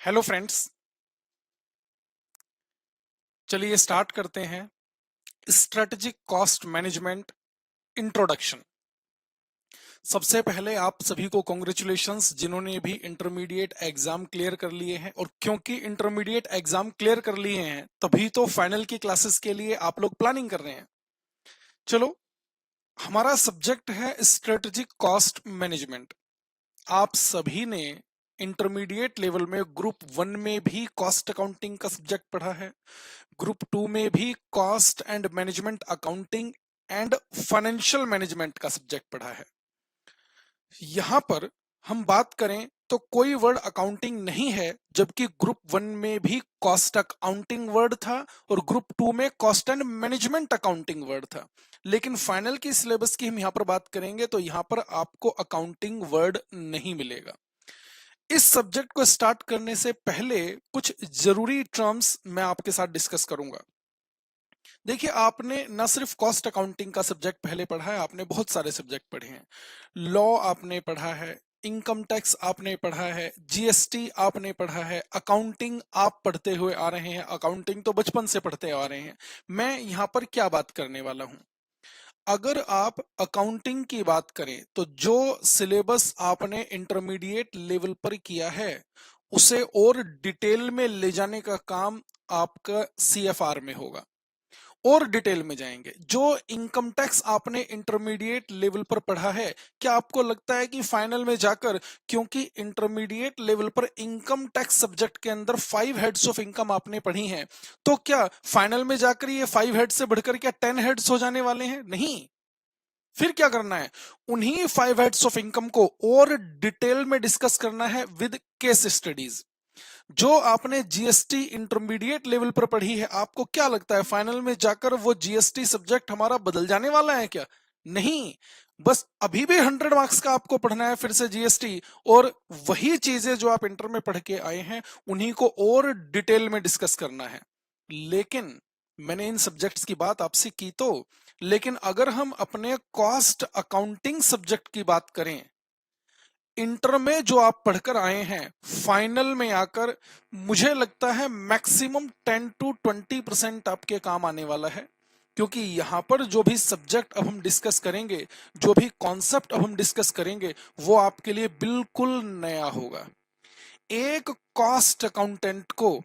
Hello friends. चलिए start करते हैं। Strategic cost management introduction. सबसे पहले आप सभी को कॉन्ग्रेचुलेशंस जिन्होंने भी इंटरमीडिएट एग्जाम क्लियर कर लिए हैं, और क्योंकि इंटरमीडिएट एग्जाम क्लियर कर लिए हैं तभी तो फाइनल की क्लासेस के लिए आप लोग प्लानिंग कर रहे हैं। चलो, हमारा सब्जेक्ट है स्ट्रेटेजिक कॉस्ट मैनेजमेंट। आप सभी ने इंटरमीडिएट लेवल में ग्रुप 1 में भी कॉस्ट अकाउंटिंग का सब्जेक्ट पढ़ा है, ग्रुप 2 में भी cost and management accounting and financial management का सब्जेक्ट पढ़ा है। यहां पर हम बात करें तो कोई वर्ड अकाउंटिंग नहीं है, जबकि ग्रुप 1 में भी कॉस्ट अकाउंटिंग वर्ड था और ग्रुप 2 में cost and management accounting word था। लेकिन फाइनल की सिलेबस की हम यहां पर बात करेंगे तो यहां पर आपको अकाउंटिंग वर्ड नहीं मिलेगा। इस सब्जेक्ट को स्टार्ट करने से पहले कुछ जरूरी टर्म्स मैं आपके साथ डिस्कस करूंगा। देखिए, आपने न सिर्फ कॉस्ट अकाउंटिंग का सब्जेक्ट पहले पढ़ा है, आपने बहुत सारे सब्जेक्ट पढ़े हैं। लॉ आपने पढ़ा है, इनकम टैक्स आपने पढ़ा है, जीएसटी आपने पढ़ा है, अकाउंटिंग आप पढ़ते हुए आ रहे हैं। अकाउंटिंग तो बचपन से पढ़ते आ रहे हैं। मैं यहाँ पर क्या बात करने वाला हूँ, अगर आप अकाउंटिंग की बात करें तो जो सिलेबस आपने इंटरमीडिएट लेवल पर किया है उसे और डिटेल में ले जाने का काम आपका सीएफआर में होगा। और डिटेल में जाएंगे। जो इनकम टैक्स आपने इंटरमीडिएट लेवल पर पढ़ा है, क्या आपको लगता है कि फाइनल में जाकर, क्योंकि इंटरमीडिएट लेवल पर इनकम टैक्स सब्जेक्ट के अंदर 5 हेड्स ऑफ इनकम आपने पढ़ी हैं, तो क्या फाइनल में जाकर ये 5 हेड्स से बढ़कर क्या 10 हेड्स हो जाने वाले हैं? नहीं। फिर क्या करना है, उन्हीं 5 हेड्स ऑफ इनकम को और डिटेल में डिस्कस करना है विद केस स्टडीज। जो आपने जीएसटी इंटरमीडिएट लेवल पर पढ़ी है, आपको क्या लगता है फाइनल में जाकर वो जीएसटी सब्जेक्ट हमारा बदल जाने वाला है क्या? नहीं। बस अभी भी 100 मार्क्स का आपको पढ़ना है फिर से जीएसटी, और वही चीजें जो आप इंटर में पढ़ के आए हैं उन्हीं को और डिटेल में डिस्कस करना है। लेकिन मैंने इन सब्जेक्ट्स की बात आपसे की तो, लेकिन अगर हम अपने कॉस्ट अकाउंटिंग सब्जेक्ट की बात करें, इंटर में जो आप पढ़कर आए हैं, फाइनल में आकर मुझे लगता है मैक्सिमम 10 to 20% आपके काम आने वाला है। क्योंकि यहां पर जो भी सब्जेक्ट अब हम डिस्कस करेंगे, जो भी कॉन्सेप्ट अब हम डिस्कस करेंगे, वो आपके लिए बिल्कुल नया होगा। एक कॉस्ट अकाउंटेंट को,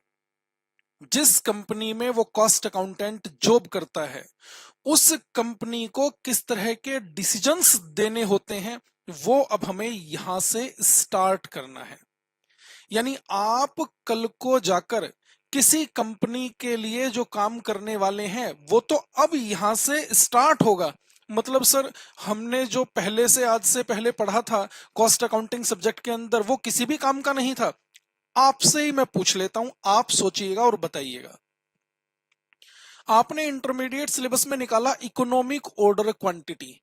जिस कंपनी में वो कॉस्ट अकाउंटेंट जॉब करता है, उस कंपनी को किस तरह के डिसीजंस देने होते हैं, वो अब हमें यहां से स्टार्ट करना है। यानी आप कल को जाकर किसी कंपनी के लिए जो काम करने वाले हैं वो तो अब यहां से स्टार्ट होगा। मतलब सर, हमने जो पहले से, आज से पहले पढ़ा था कॉस्ट अकाउंटिंग सब्जेक्ट के अंदर, वो किसी भी काम का नहीं था। आपसे ही मैं पूछ लेता हूं, आप सोचिएगा और बताइएगा। आपने इंटरमीडिएट सिलेबस में निकाला इकोनॉमिक ऑर्डर क्वांटिटी।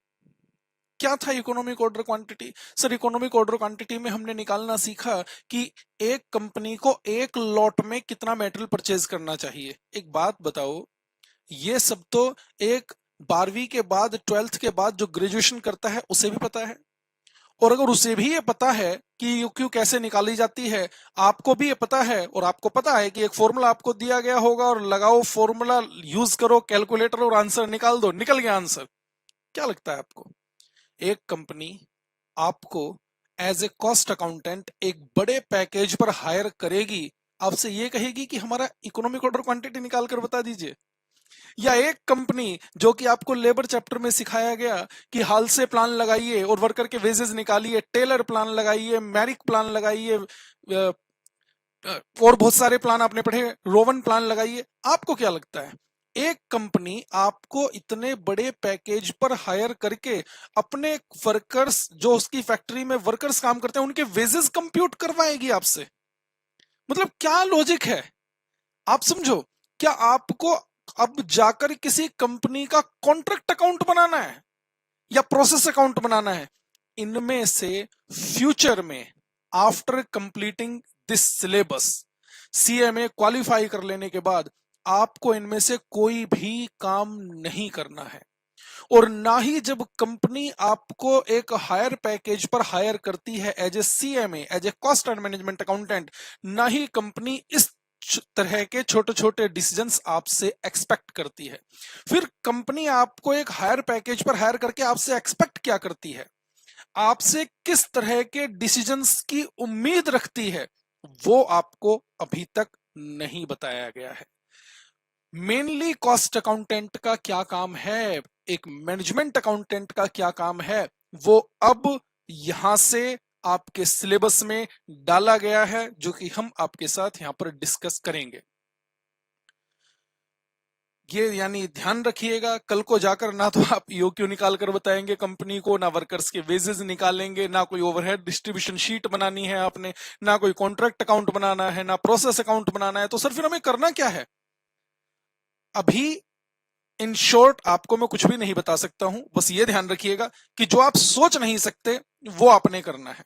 क्या था economic order quantity? Sir, economic order quantity में हमने निकालना सीखा कि एक कंपनी को एक लॉट में कितना मेटेरियल परचेज करना चाहिए। एक बात बताओ, ये सब तो एक 12वीं के बाद, 12th के बाद जो ग्रेजुएशन करता है उसे भी पता है। और अगर उसे भी ये पता है कि यूक्यू कैसे निकाली जाती है, आपको भी ये पता है, और आपको पता है कि एक फॉर्मूला आपको दिया गया होगा और लगाओ फॉर्मूला, यूज करो कैलकुलेटर और आंसर निकाल दो, निकल गया आंसर। क्या लगता है आपको, एक कंपनी आपको एज ए कॉस्ट अकाउंटेंट एक बड़े पैकेज पर हायर करेगी, आपसे ये कहेगी कि हमारा इकोनॉमिक ऑर्डर क्वांटिटी निकाल कर बता दीजिए? या एक कंपनी जो कि आपको लेबर चैप्टर में सिखाया गया कि हाल से प्लान लगाइए और वर्कर के वेजेस निकालिए, टेलर प्लान लगाइए, मैरिक प्लान लगाइए, और बहुत सारे प्लान आपने पढ़े, रोवन प्लान लगाइए, आपको क्या लगता है एक कंपनी आपको इतने बड़े पैकेज पर हायर करके अपने वर्कर्स, जो उसकी फैक्ट्री में वर्कर्स काम करते हैं, उनके वेजेस कंप्यूट करवाएगी आपसे? मतलब क्या लॉजिक है, आप समझो। क्या आपको अब जाकर किसी कंपनी का कॉन्ट्रैक्ट अकाउंट बनाना है या प्रोसेस अकाउंट बनाना है? इनमें से फ्यूचर में, after completing this syllabus, CMA qualify कर लेने के बाद, आपको इनमें से कोई भी काम नहीं करना है। और ना ही जब कंपनी आपको एक हायर पैकेज पर हायर करती है as a CMA, as a cost and management accountant, ना ही कंपनी इस तरह के छोटे छोटे डिसीजंस आपसे एक्सपेक्ट करती है। फिर कंपनी आपको एक हायर पैकेज पर हायर करके आपसे एक्सपेक्ट क्या करती है, आपसे किस तरह के डिसीजंस की उम्मीद रखती है, वो आपको अभी तक नहीं बताया गया है। मेनली कॉस्ट अकाउंटेंट का क्या काम है, एक मैनेजमेंट अकाउंटेंट का क्या काम है, वो अब यहां से आपके सिलेबस में डाला गया है, जो कि हम आपके साथ यहां पर डिस्कस करेंगे। ये यानी ध्यान रखिएगा, कल को जाकर ना तो आप ईओक्यू निकाल कर बताएंगे कंपनी को, ना वर्कर्स के वेजेस निकालेंगे, ना कोई ओवरहेड डिस्ट्रीब्यूशन शीट बनानी है आपने, ना कोई कॉन्ट्रैक्ट अकाउंट बनाना है, ना प्रोसेस अकाउंट बनाना है। तो सर फिर हमें करना क्या है? अभी इन शॉर्ट आपको मैं कुछ भी नहीं बता सकता हूं, बस ये ध्यान रखिएगा कि जो आप सोच नहीं सकते वो आपने करना है।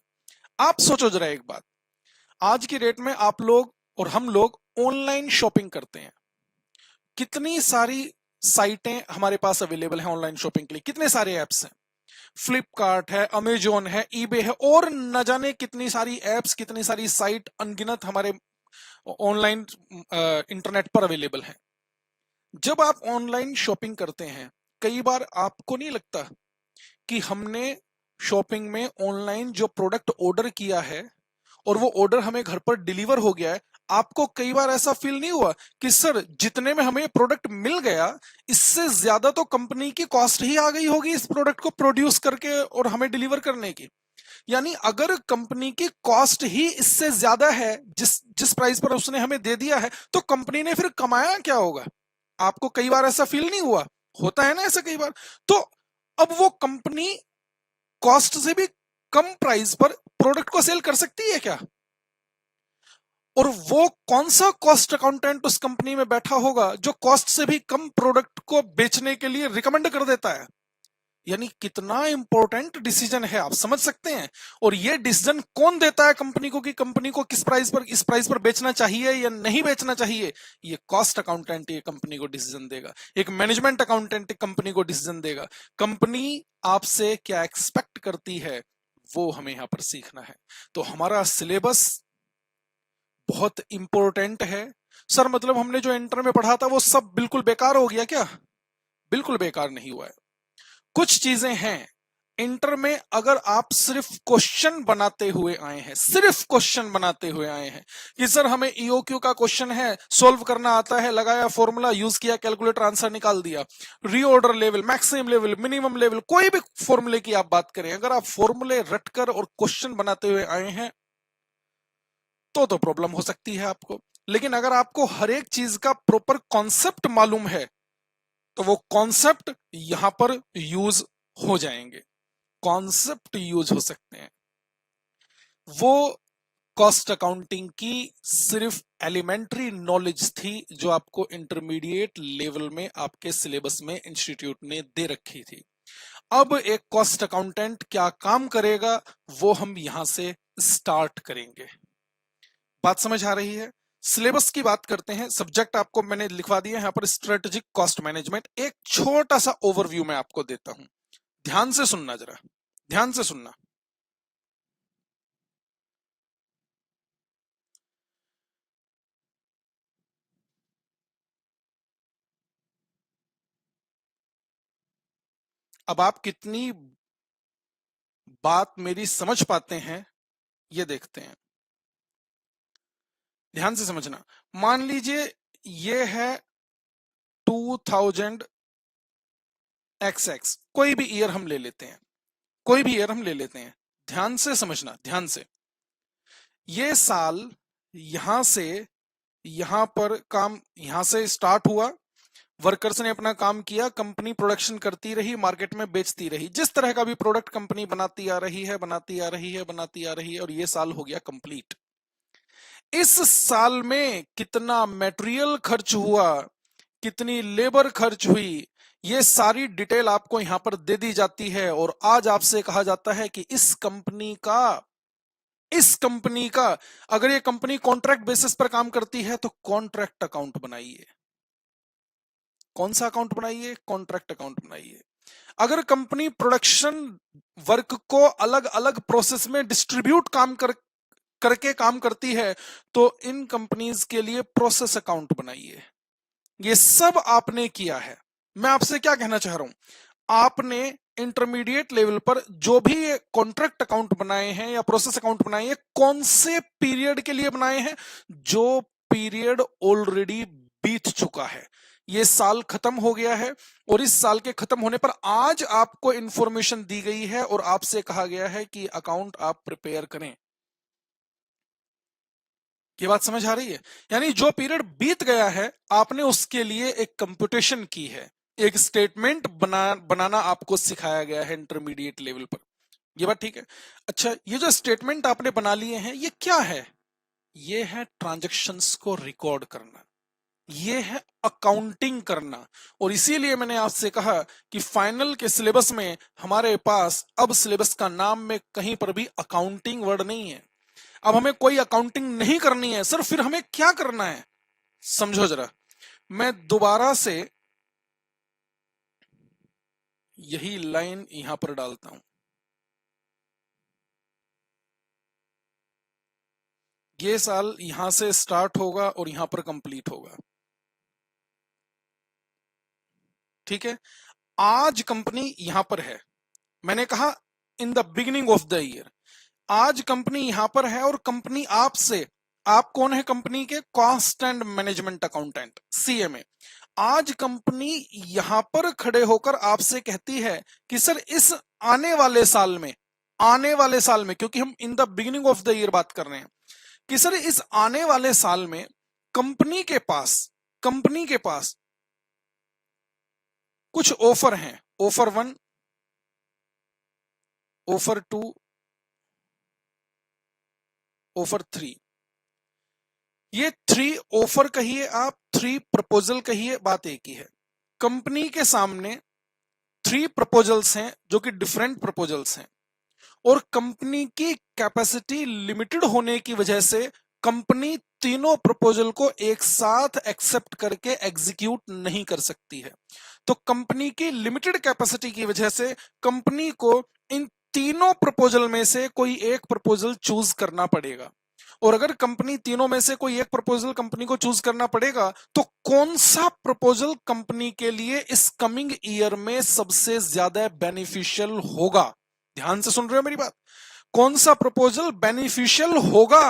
आप सोचो जरा एक बात, आज की डेट में आप लोग और हम लोग ऑनलाइन शॉपिंग करते हैं। कितनी सारी साइटें हमारे पास अवेलेबल हैं ऑनलाइन शॉपिंग के लिए, कितने सारे ऐप्स हैं। फ्लिपकार्ट है, अमेजोन है, ईबे है, और न जाने कितनी सारी एप्स, कितनी सारी साइट अनगिनत हमारे ऑनलाइन इंटरनेट पर अवेलेबल है। जब आप ऑनलाइन शॉपिंग करते हैं, कई बार आपको नहीं लगता कि हमने शॉपिंग में ऑनलाइन जो प्रोडक्ट ऑर्डर किया है और वो ऑर्डर हमें घर पर डिलीवर हो गया है, आपको कई बार ऐसा फील नहीं हुआ कि सर जितने में हमें प्रोडक्ट मिल गया, इससे ज्यादा तो कंपनी की कॉस्ट ही आ गई होगी इस प्रोडक्ट को प्रोड्यूस करके और हमें डिलीवर करने की। यानी अगर कंपनी की कॉस्ट ही इससे ज्यादा है जिस जिस प्राइस पर उसने हमें दे दिया है, तो कंपनी ने फिर कमाया क्या होगा? आपको कई बार ऐसा फील नहीं हुआ? होता है ना ऐसा कई बार। तो अब वो कंपनी कॉस्ट से भी कम प्राइस पर प्रोडक्ट को सेल कर सकती है क्या? और वो कौन सा कॉस्ट अकाउंटेंट उस कंपनी में बैठा होगा जो कॉस्ट से भी कम प्रोडक्ट को बेचने के लिए रिकमेंड कर देता है? यानी कितना इंपॉर्टेंट डिसीजन है, आप समझ सकते हैं। और ये डिसीजन कौन देता है कंपनी को कि कंपनी को किस प्राइस पर, इस प्राइस पर बेचना चाहिए या नहीं बेचना चाहिए? ये कॉस्ट अकाउंटेंट ये कंपनी को डिसीजन देगा, एक मैनेजमेंट अकाउंटेंट कंपनी को डिसीजन देगा। कंपनी आपसे क्या एक्सपेक्ट करती है वो हमें यहां पर सीखना है। तो हमारा सिलेबस बहुत इंपॉर्टेंट है। सर मतलब हमने जो इंटर में पढ़ा था वो सब बिल्कुल बेकार हो गया क्या? बिल्कुल बेकार नहीं हुआ है। कुछ चीजें हैं इंटर में, अगर आप सिर्फ क्वेश्चन बनाते हुए आए हैं, सिर्फ क्वेश्चन बनाते हुए आए हैं कि सर हमें ईओक्यू का क्वेश्चन है, सॉल्व करना आता है, लगाया फॉर्मूला, यूज किया, कैलकुलेटर, आंसर निकाल दिया, reorder level, maximum level, minimum level, कोई भी फॉर्मूले की आप बात करें, अगर आप फॉर्मूले रटकर और क्वेश्चन बनाते हुए आए हैं तो प्रॉब्लम हो सकती है आपको। लेकिन अगर आपको हर एक चीज का प्रॉपर कॉन्सेप्ट मालूम है तो वो कॉन्सेप्ट यहां पर यूज हो जाएंगे, कॉन्सेप्ट यूज हो सकते हैं। वो कॉस्ट अकाउंटिंग की सिर्फ एलिमेंट्री नॉलेज थी जो आपको इंटरमीडिएट लेवल में आपके सिलेबस में इंस्टीट्यूट ने दे रखी थी। अब एक कॉस्ट अकाउंटेंट क्या काम करेगा वो हम यहां से स्टार्ट करेंगे। बात समझ आ रही है? सिलेबस की बात करते हैं। सब्जेक्ट आपको मैंने लिखवा दिया यहाँ पर, स्ट्रेटेजिक कॉस्ट मैनेजमेंट। एक छोटा सा ओवरव्यू मैं आपको देता हूं, ध्यान से सुनना, जरा ध्यान से सुनना। अब आप कितनी बात मेरी समझ पाते हैं ये देखते हैं, ध्यान से समझना। मान लीजिए ये है 2000 XX, कोई भी ईयर हम ले लेते हैं, कोई भी ईयर हम ले लेते हैं, ध्यान से समझना, ध्यान से। ये साल यहां से यहां पर काम यहां से स्टार्ट हुआ, वर्कर्स ने अपना काम किया, कंपनी प्रोडक्शन करती रही, मार्केट में बेचती रही, जिस तरह का भी प्रोडक्ट कंपनी बनाती आ रही है, बनाती आ रही है, बनाती आ रही है, और ये साल हो गया कंप्लीट। इस साल में कितना मटेरियल खर्च हुआ, कितनी लेबर खर्च हुई, ये सारी डिटेल आपको यहां पर दे दी जाती है। और आज आपसे कहा जाता है कि इस कंपनी का अगर ये कंपनी कॉन्ट्रैक्ट बेसिस पर काम करती है तो कॉन्ट्रैक्ट अकाउंट बनाइए। कौन सा अकाउंट बनाइए? कॉन्ट्रैक्ट अकाउंट बनाइए। अगर कंपनी प्रोडक्शन वर्क को अलग अलग प्रोसेस में डिस्ट्रीब्यूट करके काम करती है तो इन कंपनीज के लिए प्रोसेस अकाउंट बनाइए। ये सब आपने किया है। मैं आपसे क्या कहना चाह रहा हूं, आपने इंटरमीडिएट लेवल पर जो भी कॉन्ट्रैक्ट अकाउंट बनाए हैं या प्रोसेस अकाउंट बनाए हैं, कौन से पीरियड के लिए बनाए हैं? जो पीरियड ऑलरेडी बीत चुका है। ये साल खत्म हो गया है और इस साल के खत्म होने पर आज आपको इंफॉर्मेशन दी गई है और आपसे कहा गया है कि अकाउंट आप प्रिपेयर करें। ये बात समझ आ रही है? यानी जो पीरियड बीत गया है आपने उसके लिए एक कंप्यूटेशन की है, एक स्टेटमेंट बनाना आपको सिखाया गया है इंटरमीडिएट लेवल पर। ये बात ठीक है। अच्छा, ये जो स्टेटमेंट आपने बना लिए हैं ये क्या है? ये है ट्रांजैक्शंस को रिकॉर्ड करना, ये है अकाउंटिंग करना। और इसीलिए मैंने आपसे कहा कि फाइनल के सिलेबस में हमारे पास अब सिलेबस का नाम में कहीं पर भी अकाउंटिंग वर्ड नहीं है। अब हमें कोई अकाउंटिंग नहीं करनी है सर, फिर हमें क्या करना है समझो जरा। मैं दोबारा से यही लाइन यहां पर डालता हूं। ये साल यहां से स्टार्ट होगा और यहां पर कंप्लीट होगा, ठीक है। आज कंपनी यहां पर है, मैंने कहा in the beginning of the year. आज कंपनी यहां पर है और कंपनी आपसे, आप कौन है कंपनी के? Cost and management accountant, CMA. आज कंपनी यहां पर खड़े होकर आपसे कहती है कि सर इस आने वाले साल में, आने वाले साल में, क्योंकि हम in the beginning of the year बात कर रहे हैं, कि सर इस आने वाले साल में कंपनी के पास कुछ ऑफर हैं। Offer 1, offer 2, offer 3। ये 3 ऑफर कहिए आप, 3 प्रपोजल कहिए, बात एक ही है। कंपनी के सामने 3 प्रपोजल्स हैं जो कि डिफरेंट प्रपोजल्स हैं और कंपनी की कैपेसिटी लिमिटेड होने की वजह से कंपनी तीनों प्रपोजल को एक साथ एक्सेप्ट करके एग्जीक्यूट नहीं कर सकती है। तो कंपनी की लिमिटेड कैपेसिटी की वजह से कंपनी को इन तीनों प्रपोजल में से कोई एक प्रपोजल चूज करना पड़ेगा। और अगर कंपनी तीनों में से कोई एक प्रपोजल कंपनी को चूज करना पड़ेगा तो कौन सा प्रपोजल कंपनी के लिए इस कमिंग ईयर में सबसे ज्यादा बेनिफिशियल होगा? ध्यान से सुन रहे हो मेरी बात? कौन सा प्रपोजल बेनिफिशियल होगा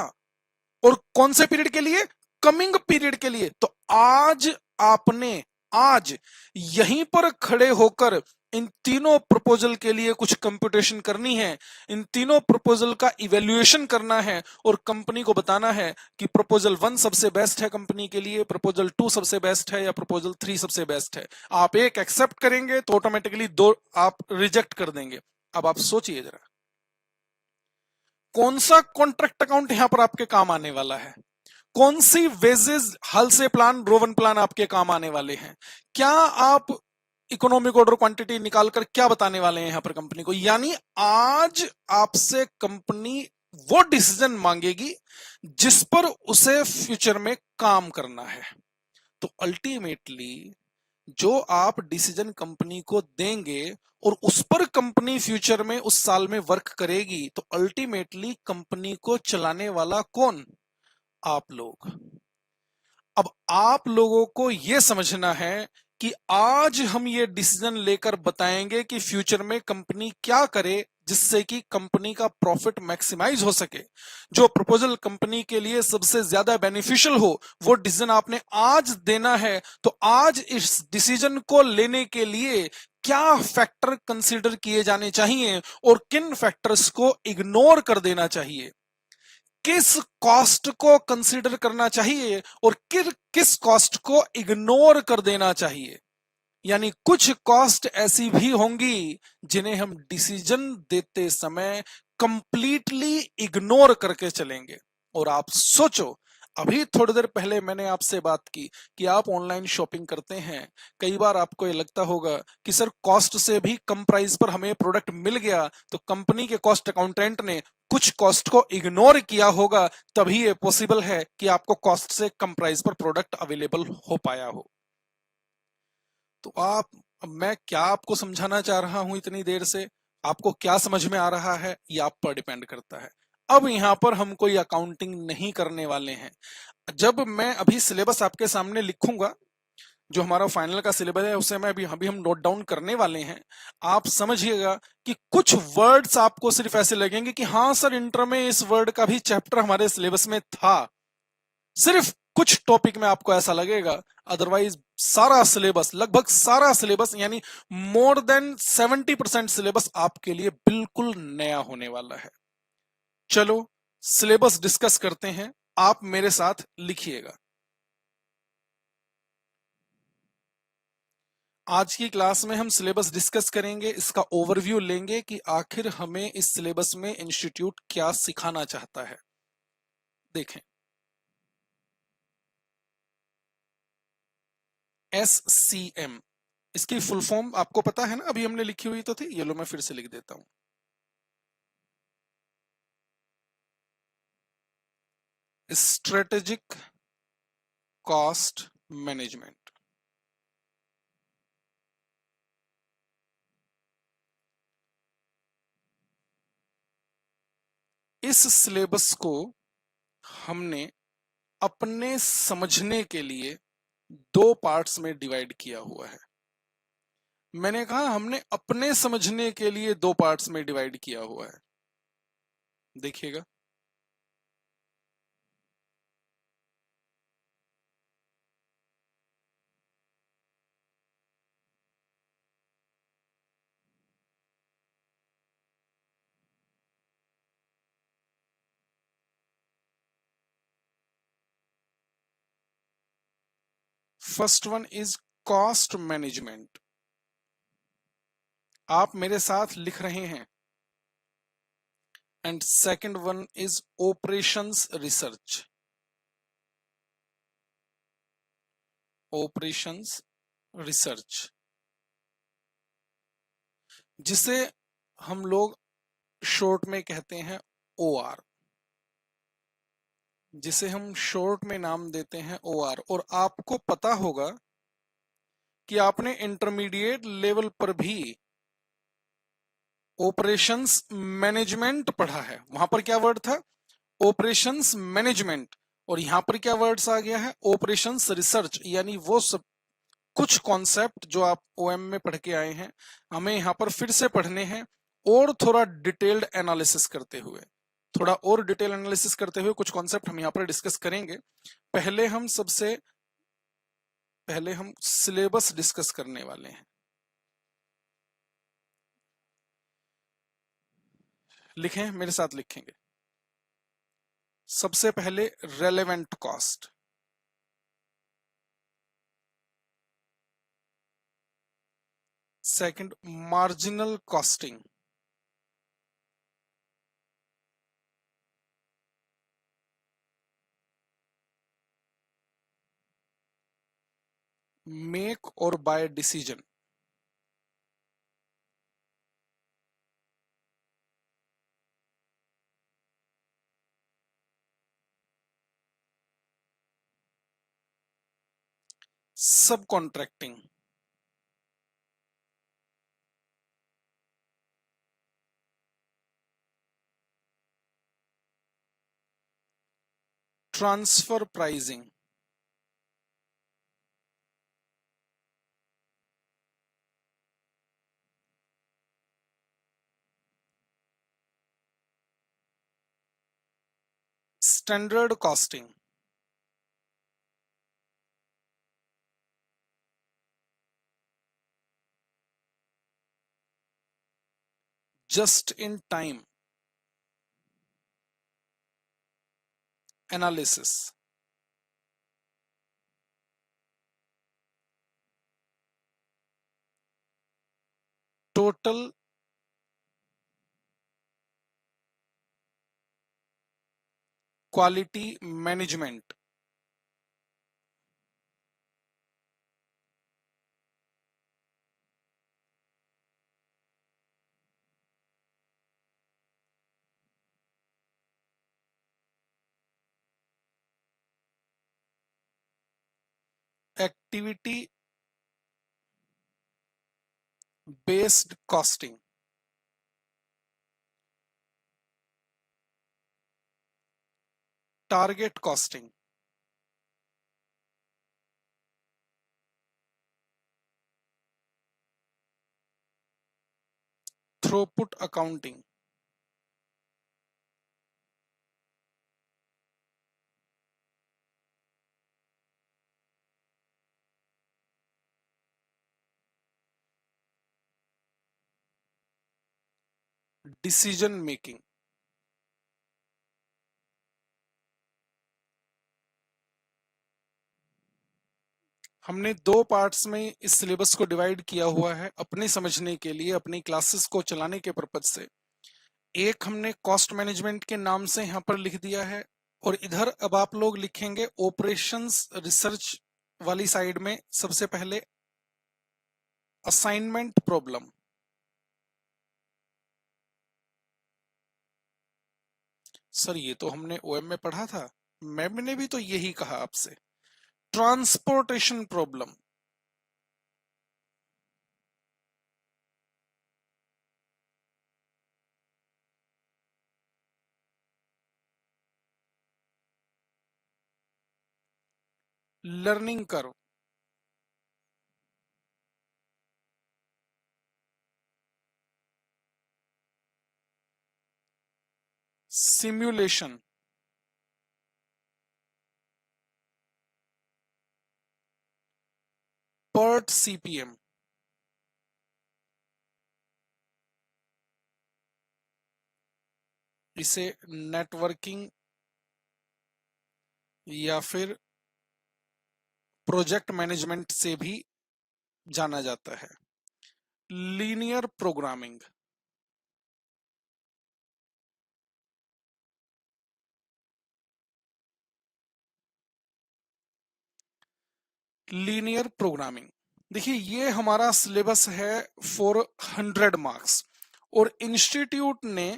और कौन से पीरियड के लिए? कमिंग पीरियड के लिए। तो आज आपने, आज यहीं पर खड़े होकर इन तीनों प्रपोजल के लिए कुछ कंप्यूटेशन करनी है, इन तीनों प्रपोजल का इवेल्युएशन करना है और कंपनी को बताना है कि प्रपोजल 1 सबसे बेस्ट है कंपनी के लिए, प्रपोजल 2 सबसे बेस्ट है या प्रपोजल 3 सबसे बेस्ट है। आप एक एक्सेप्ट करेंगे तो ऑटोमेटिकली 2 आप रिजेक्ट कर देंगे। अब आप सोचिए जरा, कौन सा कॉन्ट्रैक्ट अकाउंट यहां पर आपके काम आने वाला है? कौन सी वेजेस, हल से प्लान, रोवन प्लान आपके काम आने वाले हैं? क्या आप इकोनॉमिक ऑर्डर क्वांटिटी निकालकर क्या बताने वाले हैं यहां पर कंपनी को? यानी आज आपसे कंपनी वो डिसीजन मांगेगी जिस पर उसे फ्यूचर में काम करना है। तो अल्टीमेटली जो आप डिसीजन कंपनी को देंगे और उस पर कंपनी फ्यूचर में उस साल में वर्क करेगी, तो अल्टीमेटली कंपनी को चलाने वाला कौन? आप लोग। अब आप लोगों को यह समझना है कि आज हम ये डिसीजन लेकर बताएंगे कि फ्यूचर में कंपनी क्या करे जिससे कि कंपनी का प्रॉफिट मैक्सिमाइज हो सके। जो प्रपोजल कंपनी के लिए सबसे ज्यादा बेनिफिशियल हो वो डिसीजन आपने आज देना है। तो आज इस डिसीजन को लेने के लिए क्या फैक्टर कंसीडर किए जाने चाहिए और किन फैक्टर्स को इग्नोर कर देना चाहिए, किस कॉस्ट को कंसीडर करना चाहिए और किस कॉस्ट को इग्नोर कर देना चाहिए। यानी कुछ कॉस्ट ऐसी भी होंगी जिन्हें हम डिसीजन देते समय कंप्लीटली इग्नोर करके चलेंगे। और आप सोचो, अभी थोड़ी देर पहले मैंने आपसे बात की कि आप ऑनलाइन शॉपिंग करते हैं। कई बार आपको ये लगता होगा कि सर कॉस्ट से भी कम प्राइस पर हमें प्रोडक्ट मिल गया, तो कंपनी के कॉस्ट अकाउंटेंट ने कुछ कॉस्ट को इग्नोर किया होगा, तभी ये पॉसिबल है कि आपको कॉस्ट से कम प्राइस पर प्रोडक्ट अवेलेबल हो पाया हो। तो आप अब मैं क्या आपको समझाना चाह रहा हूं इतनी देर से, आपको क्या समझ में आ रहा है, ये आप पर डिपेंड करता है। अब यहाँ पर हम कोई अकाउंटिंग नहीं करने वाले हैं। जब मैं अभी सिलेबस आपके सामने लिखूंगा, जो हमारा फाइनल का सिलेबस है उसे मैं अभी हम नोट डाउन करने वाले हैं, आप समझिएगा कि कुछ वर्ड्स आपको सिर्फ ऐसे लगेंगे कि हाँ सर, इंटर में इस वर्ड का भी चैप्टर हमारे सिलेबस में था। सिर्फ कुछ टॉपिक में आपको ऐसा लगेगा, अदरवाइज सारा सिलेबस, लगभग सारा सिलेबस, यानी मोर देन 70% सिलेबस आपके लिए बिल्कुल नया होने वाला है। चलो सिलेबस डिस्कस करते हैं, आप मेरे साथ लिखिएगा। आज की क्लास में हम सिलेबस डिस्कस करेंगे, इसका ओवरव्यू लेंगे कि आखिर हमें इस सिलेबस में इंस्टीट्यूट क्या सिखाना चाहता है। देखें, SCM, इसकी फुल फॉर्म आपको पता है ना, अभी हमने लिखी हुई तो थी, ये लो मैं फिर से लिख देता हूं। Strategic cost management. इस सिलेबस को हमने अपने समझने के लिए दो पार्ट्स में डिवाइड किया हुआ है। मैंने कहा हमने अपने समझने के लिए दो पार्ट्स में डिवाइड किया हुआ है, देखिएगा। First one is cost management. आप मेरे साथ लिख रहे हैं। And second one is operations research. Operations research, जिसे हम लोग शॉर्ट में कहते हैं OR, जिसे हम शॉर्ट में नाम देते हैं OR। और आपको पता होगा कि आपने इंटरमीडिएट लेवल पर भी ऑपरेशंस मैनेजमेंट पढ़ा है। वहां पर क्या वर्ड था? Operations management. और यहां पर क्या वर्ड्स आ गया है? Operations research. यानी वो सब कुछ कॉन्सेप्ट जो आप OM में पढ़ के आए हैं, हमें यहाँ पर फिर से पढ़ने हैं, और थोड़ा डिटेल्ड एनालिसिस करते हुए, थोड़ा और डिटेल एनालिसिस करते हुए कुछ कॉन्सेप्ट हम यहाँ पर डिस्कस करेंगे। सबसे पहले हम सिलेबस डिस्कस करने वाले हैं। लिखें, मेरे साथ लिखेंगे। सबसे पहले relevant cost, second marginal costing, make और बाय डिसीजन, सब contracting, transfer pricing, standard costing, just in time analysis, total quality management, activity based costing, target costing, throughput accounting, decision making. हमने दो पार्ट्स में इस सिलेबस को divide किया हुआ है अपने समझने के लिए, अपनी क्लासेस को चलाने के पर्पज से। एक हमने कॉस्ट मैनेजमेंट के नाम से यहाँ पर लिख दिया है, और इधर अब आप लोग लिखेंगे ऑपरेशंस रिसर्च वाली साइड में सबसे पहले असाइनमेंट प्रॉब्लम। सर ये तो हमने ओएम में पढ़ा था, मैम ने भी तो यही कहा आपसे। Transportation problem, learning curve, simulation, PERT CPM, इसे नेटवर्किंग या फिर प्रोजेक्ट मैनेजमेंट से भी जाना जाता है। Linear programming, linear programming. देखिए ये हमारा सिलेबस है फॉर 100 मार्क्स, और इंस्टीट्यूट ने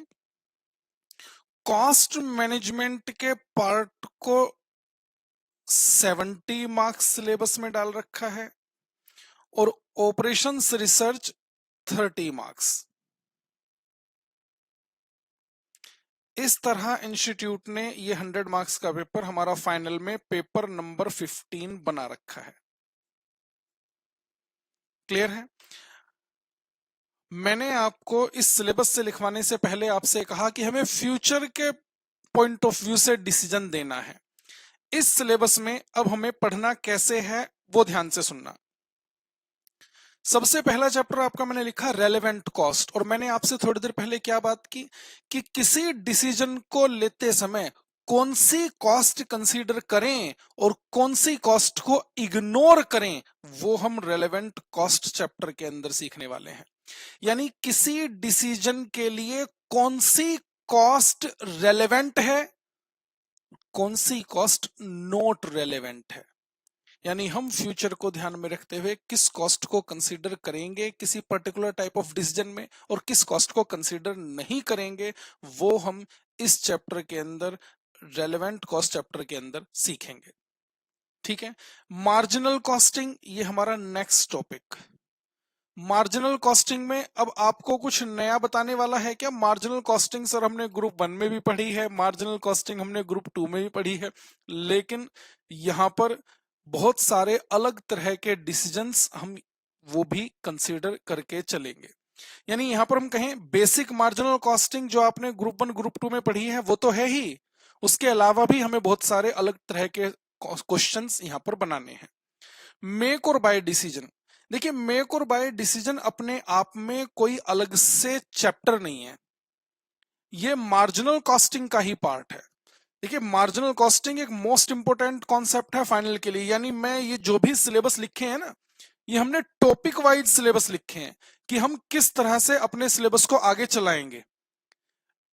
कॉस्ट मैनेजमेंट के पार्ट को 70 मार्क्स सिलेबस में डाल रखा है, और ऑपरेशंस रिसर्च 30 मार्क्स। इस तरह इंस्टीट्यूट ने ये 100 मार्क्स का पेपर हमारा फाइनल में पेपर नंबर 15 बना रखा है। क्लियर है? मैंने आपको इस सिलेबस से लिखवाने से पहले आपसे कहा कि हमें फ्यूचर के पॉइंट ऑफ व्यू से डिसीजन देना है। इस सिलेबस में अब हमें पढ़ना कैसे है वो ध्यान से सुनना। सबसे पहला चैप्टर आपका मैंने लिखा रेलेवेंट कॉस्ट, और मैंने आपसे थोड़ी देर पहले क्या बात की कि किसी डिसीजन को लेते समय कौन सी कॉस्ट कंसीडर करें और कौन सी कॉस्ट को इग्नोर करें, वो हम रेलेवेंट कॉस्ट चैप्टर के अंदर सीखने वाले हैं। यानी किसी डिसीजन के लिए कौन सी कॉस्ट रेलेवेंट है, कौन सी कॉस्ट नॉट रेलेवेंट है। यानी हम फ्यूचर को ध्यान में रखते हुए किस कॉस्ट को कंसीडर करेंगे किसी पर्टिकुलर टाइप ऑफ डिसीजन में, और किस कॉस्ट को कंसीडर नहीं करेंगे, वो हम इस चैप्टर के अंदर, रेलेवेंट कॉस्ट चैप्टर के अंदर सीखेंगे। ठीक है? मार्जिनल कॉस्टिंग ये हमारा नेक्स्ट टॉपिक। मार्जिनल कॉस्टिंग में अब आपको कुछ नया बताने वाला है क्या? मार्जिनल कॉस्टिंग सर हमने ग्रुप 1 में भी पढ़ी है, मार्जिनल कॉस्टिंग हमने ग्रुप 2 में भी पढ़ी है, लेकिन यहां पर बहुत सारे अलग तरह के डिसीजंस हम वो भी कंसीडर करके चलेंगे। यानी यहां पर हम कहें बेसिक मार्जिनल कॉस्टिंग जो आपने ग्रुप 1 ग्रुप 2 में पढ़ी है वो तो है ही, उसके अलावा भी हमें बहुत सारे अलग तरह के क्वेश्चंस यहां पर बनाने हैं। मेक और बाय डिसीजन, देखिए मेक और बाय डिसीजन अपने आप में कोई अलग से चैप्टर नहीं है, ये मार्जिनल कॉस्टिंग का ही पार्ट है। देखिए मार्जिनल कॉस्टिंग एक मोस्ट इंपोर्टेंट कॉन्सेप्ट है फाइनल के लिए। यानी मैं ये जो भी सिलेबस लिखे हैं ना, ये हमने टॉपिक वाइज सिलेबस लिखे हैं कि हम किस तरह से अपने सिलेबस को आगे चलाएंगे।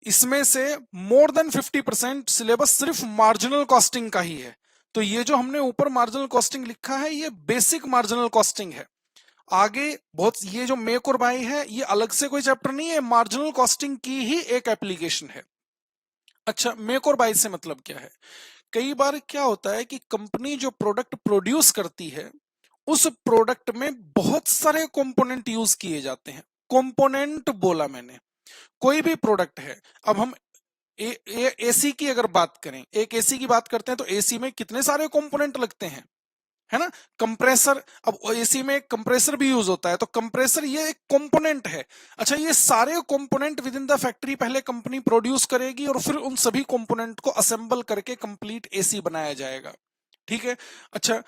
इसमें से मोर देन 50% सिलेबस सिर्फ मार्जिनल कॉस्टिंग का ही है। तो ये जो हमने ऊपर मार्जिनल कॉस्टिंग लिखा है ये बेसिक मार्जिनल कॉस्टिंग है। आगे बहुत ये जो मेक और बाय है ये अलग से कोई चैप्टर नहीं है, मार्जिनल कॉस्टिंग की ही एक एप्लीकेशन है। अच्छा, मेक और बाय से मतलब क्या है? कई बार क्या होता है कि कंपनी जो प्रोडक्ट प्रोड्यूस करती है उस प्रोडक्ट में बहुत सारे कंपोनेंट यूज किए जाते हैं। कंपोनेंट बोला मैंने, कोई भी प्रोडक्ट है। अब हम एसी की अगर बात करें, एक एसी की बात करते हैं, तो एसी में कितने सारे कंपोनेंट लगते हैं, है ना। कंप्रेसर, अब एसी में एक कंप्रेसर भी यूज होता है, तो कंप्रेसर ये एक कंपोनेंट है। अच्छा, ये सारे component with in the factory पहले कंपनी प्रोड्यूस करेगी और फिर उन सभी कंपोनेंट को असेंबल करके कंप्लीट एसी बनाया जाएगा, ठीक है। अच्छा,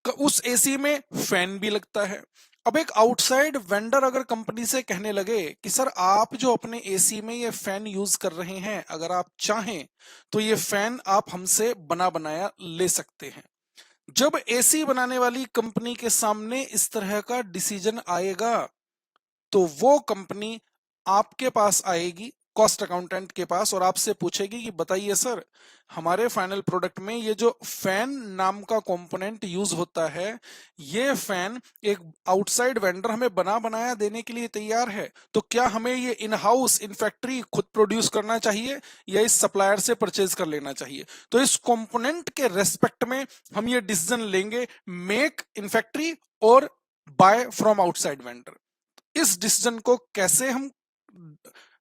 उस एसी में फैन भी लगता है। अब एक आउटसाइड वेंडर अगर कंपनी से कहने लगे कि सर आप जो अपने एसी में ये फैन यूज कर रहे हैं, अगर आप चाहें तो ये फैन आप हमसे बना बनाया ले सकते हैं। जब एसी बनाने वाली कंपनी के सामने इस तरह का डिसीजन आएगा, तो वो कंपनी आपके पास आएगी, कॉस्ट अकाउंटेंट के पास, और आपसे पूछेगी कि बताइए सर, हमारे फाइनल प्रोडक्ट में ये जो फैन नाम का कंपोनेंट यूज होता है, ये फैन एक आउटसाइड वेंडर हमें बना बनाया देने के लिए तैयार है, तो क्या हमें ये इन हाउस इन फैक्ट्री खुद प्रोड्यूस करना चाहिए या इस सप्लायर से परचेज कर लेना चाहिए। तो इस कंपोनेंट के रेस्पेक्ट में हम ये डिसीजन लेंगे, मेक इन फैक्ट्री और बाय फ्रॉम आउटसाइड वेंडर। इस डिसीजन को कैसे हम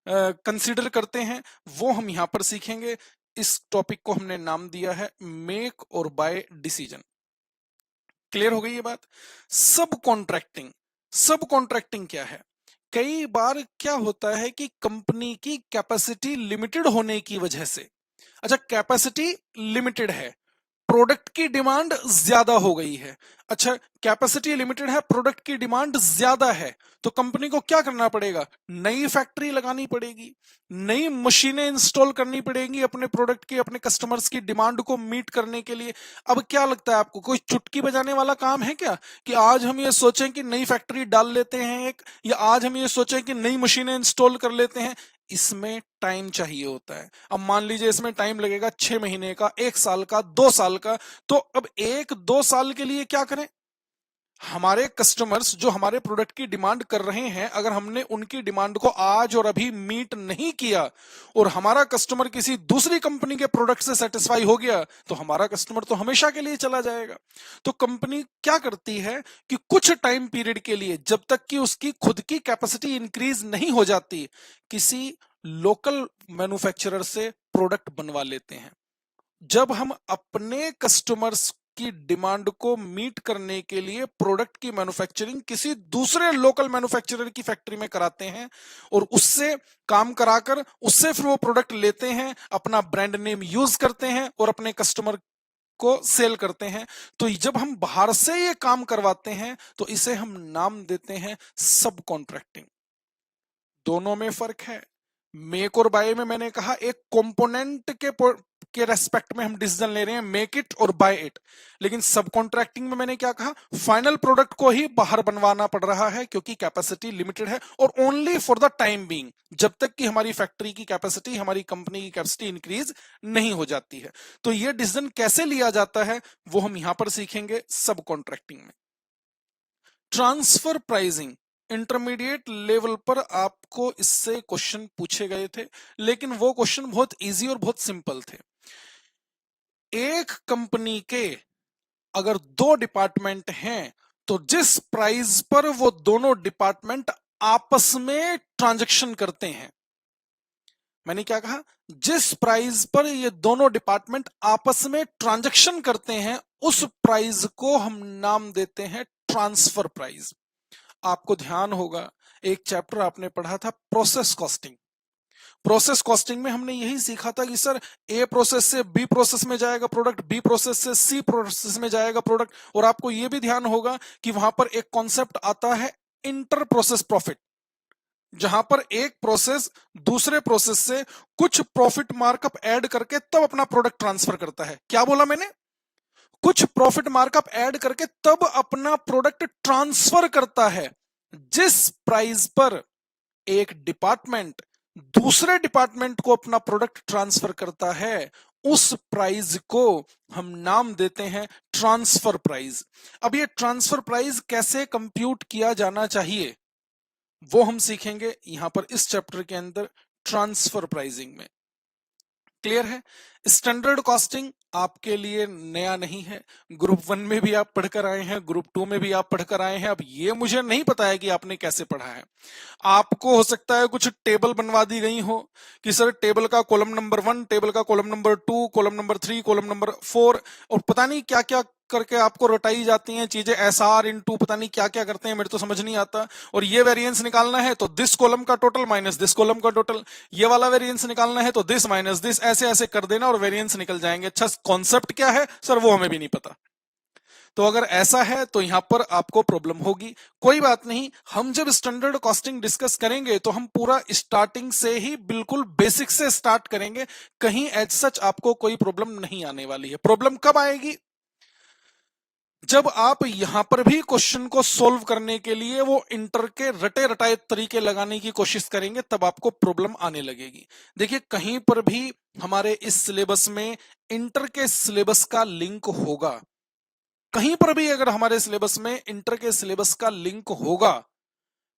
कंसीडर करते हैं वो हम यहां पर सीखेंगे। इस टॉपिक को हमने नाम दिया है मेक और बाय डिसीजन। क्लियर हो गई ये बात। सब कॉन्ट्रैक्टिंग, सब कॉन्ट्रैक्टिंग क्या है? कई बार क्या होता है कि कंपनी की कैपेसिटी लिमिटेड होने की वजह से, अच्छा कैपेसिटी लिमिटेड है, प्रोडक्ट की डिमांड ज्यादा हो गई है। अच्छा, कैपेसिटी लिमिटेड है, प्रोडक्ट की डिमांड ज्यादा है, तो कंपनी को क्या करना पड़ेगा? नई फैक्ट्री लगानी पड़ेगी, नई मशीनें इंस्टॉल करनी पड़ेगी अपने प्रोडक्ट की, अपने कस्टमर्स की डिमांड को मीट करने के लिए। अब क्या लगता है आपको, कोई चुटकी बजाने वाला काम है क्या कि आज हम ये सोचें कि नई फैक्ट्री डाल लेते हैं एक, या आज हम ये सोचें कि नई मशीनें इंस्टॉल कर लेते हैं? इसमें टाइम चाहिए होता है। अब मान लीजिए इसमें टाइम लगेगा 6 महीने का, 1 साल का, 2 साल का, तो अब 1-2 साल के लिए क्या करें? हमारे कस्टमर्स जो हमारे प्रोडक्ट की डिमांड कर रहे हैं, अगर हमने उनकी डिमांड को आज और अभी मीट नहीं किया और हमारा कस्टमर किसी दूसरी कंपनी के प्रोडक्ट से सेटिस्फाई हो गया, तो हमारा कस्टमर तो हमेशा के लिए चला जाएगा। तो कंपनी क्या करती है कि कुछ टाइम पीरियड के लिए, जब तक कि उसकी खुद की कैपेसिटी इंक्रीज नहीं हो जाती, किसी लोकल मैन्युफैक्चरर से प्रोडक्ट बनवा लेते हैं। जब हम अपने कस्टमर्स की डिमांड को मीट करने के लिए प्रोडक्ट की मैन्युफैक्चरिंग किसी दूसरे लोकल मैन्युफैक्चरर की फैक्ट्री में कराते हैं और उससे काम कराकर उससे फिर वो प्रोडक्ट लेते हैं, अपना ब्रांड नेम यूज करते हैं और अपने कस्टमर को सेल करते हैं, तो जब हम बाहर से ये काम करवाते हैं तो इसे हम नाम देते हैं सब कॉन्ट्रैक्टिंग। दोनों में फर्क है। मेक और बाय में मैंने कहा एक कंपोनेंट के रेस्पेक्ट में हम डिसीजन ले रहे हैं, मेक इट और बाय इट। लेकिन सब कॉन्ट्रैक्टिंग में मैंने क्या कहा, फाइनल प्रोडक्ट को ही बाहर बनवाना पड़ रहा है क्योंकि कैपेसिटी लिमिटेड है, और only for the time being, जब तक कि हमारी फैक्ट्री की कैपेसिटी, हमारी कंपनी की कैपेसिटी इंक्रीज नहीं हो जाती है। तो ये डिसीजन कैसे लिया जाता है वो हम यहां पर सीखेंगे सब कॉन्ट्रैक्टिंग में। ट्रांसफर प्राइसिंग, इंटरमीडिएट लेवल पर आपको इससे क्वेश्चन पूछे गए थे, लेकिन वो क्वेश्चन बहुत इजी और बहुत सिंपल थे। एक कंपनी के अगर 2 डिपार्टमेंट हैं, तो जिस प्राइस पर वो दोनों डिपार्टमेंट आपस में ट्रांजैक्शन करते हैं, मैंने क्या कहा, जिस प्राइस पर ये दोनों डिपार्टमेंट आपस में ट्रांजैक्शन करते हैं, उस प्राइस को हम नाम देते हैं ट्रांसफर प्राइस। आपको ध्यान होगा एक चैप्टर आपने पढ़ा था प्रोसेस कॉस्टिंग। प्रोसेस कॉस्टिंग में हमने यही सीखा था कि सर ए प्रोसेस से बी प्रोसेस में जाएगा प्रोडक्ट, बी प्रोसेस से सी प्रोसेस में जाएगा प्रोडक्ट, और आपको यह भी ध्यान होगा कि वहां पर एक कॉन्सेप्ट आता है इंटर प्रोसेस प्रॉफिट, जहां पर एक प्रोसेस दूसरे प्रोसेस से कुछ प्रॉफिट मार्कअप ऐड करके तब अपना प्रोडक्ट ट्रांसफर करता है। क्या बोला मैंने? कुछ प्रॉफिट मार्कअप ऐड करके तब अपना प्रोडक्ट ट्रांसफर करता है। जिस प्राइस पर एक डिपार्टमेंट दूसरे डिपार्टमेंट को अपना प्रोडक्ट ट्रांसफर करता है, उस प्राइस को हम नाम देते हैं ट्रांसफर प्राइस। अब ये ट्रांसफर प्राइस कैसे कंप्यूट किया जाना चाहिए वो हम सीखेंगे यहां पर इस चैप्टर के अंदर ट्रांसफर प्राइसिंग में। क्लियर है? स्टैंडर्ड कॉस्टिंग आपके लिए नया नहीं है। ग्रुप 1 में भी आप पढ़कर आए हैं, ग्रुप 2 में भी आप पढ़कर आए हैं। अब ये मुझे नहीं पता है कि आपने कैसे पढ़ा है। आपको हो सकता है कुछ टेबल बनवा दी गई हो कि सर टेबल का कॉलम नंबर 1, टेबल का column number 2, column number 3, column number 4, और पता नहीं क्या क्या करके आपको रटाई जाती हैं चीजें, SR इनटू पता नहीं क्या क्या करते हैं, मेरे तो समझ नहीं आता। और ये वेरिएंस निकालना है तो दिस कॉलम का टोटल माइनस दिस कॉलम का टोटल, ये वाला वेरिएंस निकालना है तो दिस माइनस दिस, ऐसे ऐसे कर देना और वेरिएंस निकल जाएंगे। अच्छा, कॉन्सेप्ट क्या है सर वो हमें भी नहीं पता। तो अगर ऐसा है तो यहां पर आपको प्रॉब्लम होगी। कोई बात नहीं, हम जब स्टैंडर्ड कॉस्टिंग डिस्कस करेंगे तो हम पूरा स्टार्टिंग से ही बिल्कुल बेसिक से स्टार्ट करेंगे। कहीं एज सच आपको कोई प्रॉब्लम नहीं आने वाली है। प्रॉब्लम कब आएगी? जब आप यहां पर भी क्वेश्चन को सोल्व करने के लिए वो इंटर के रटे रटाए तरीके लगाने की कोशिश करेंगे, तब आपको प्रॉब्लम आने लगेगी। देखिए, कहीं पर भी हमारे इस सिलेबस में इंटर के सिलेबस का लिंक होगा, कहीं पर भी अगर हमारे सिलेबस में इंटर के सिलेबस का लिंक होगा,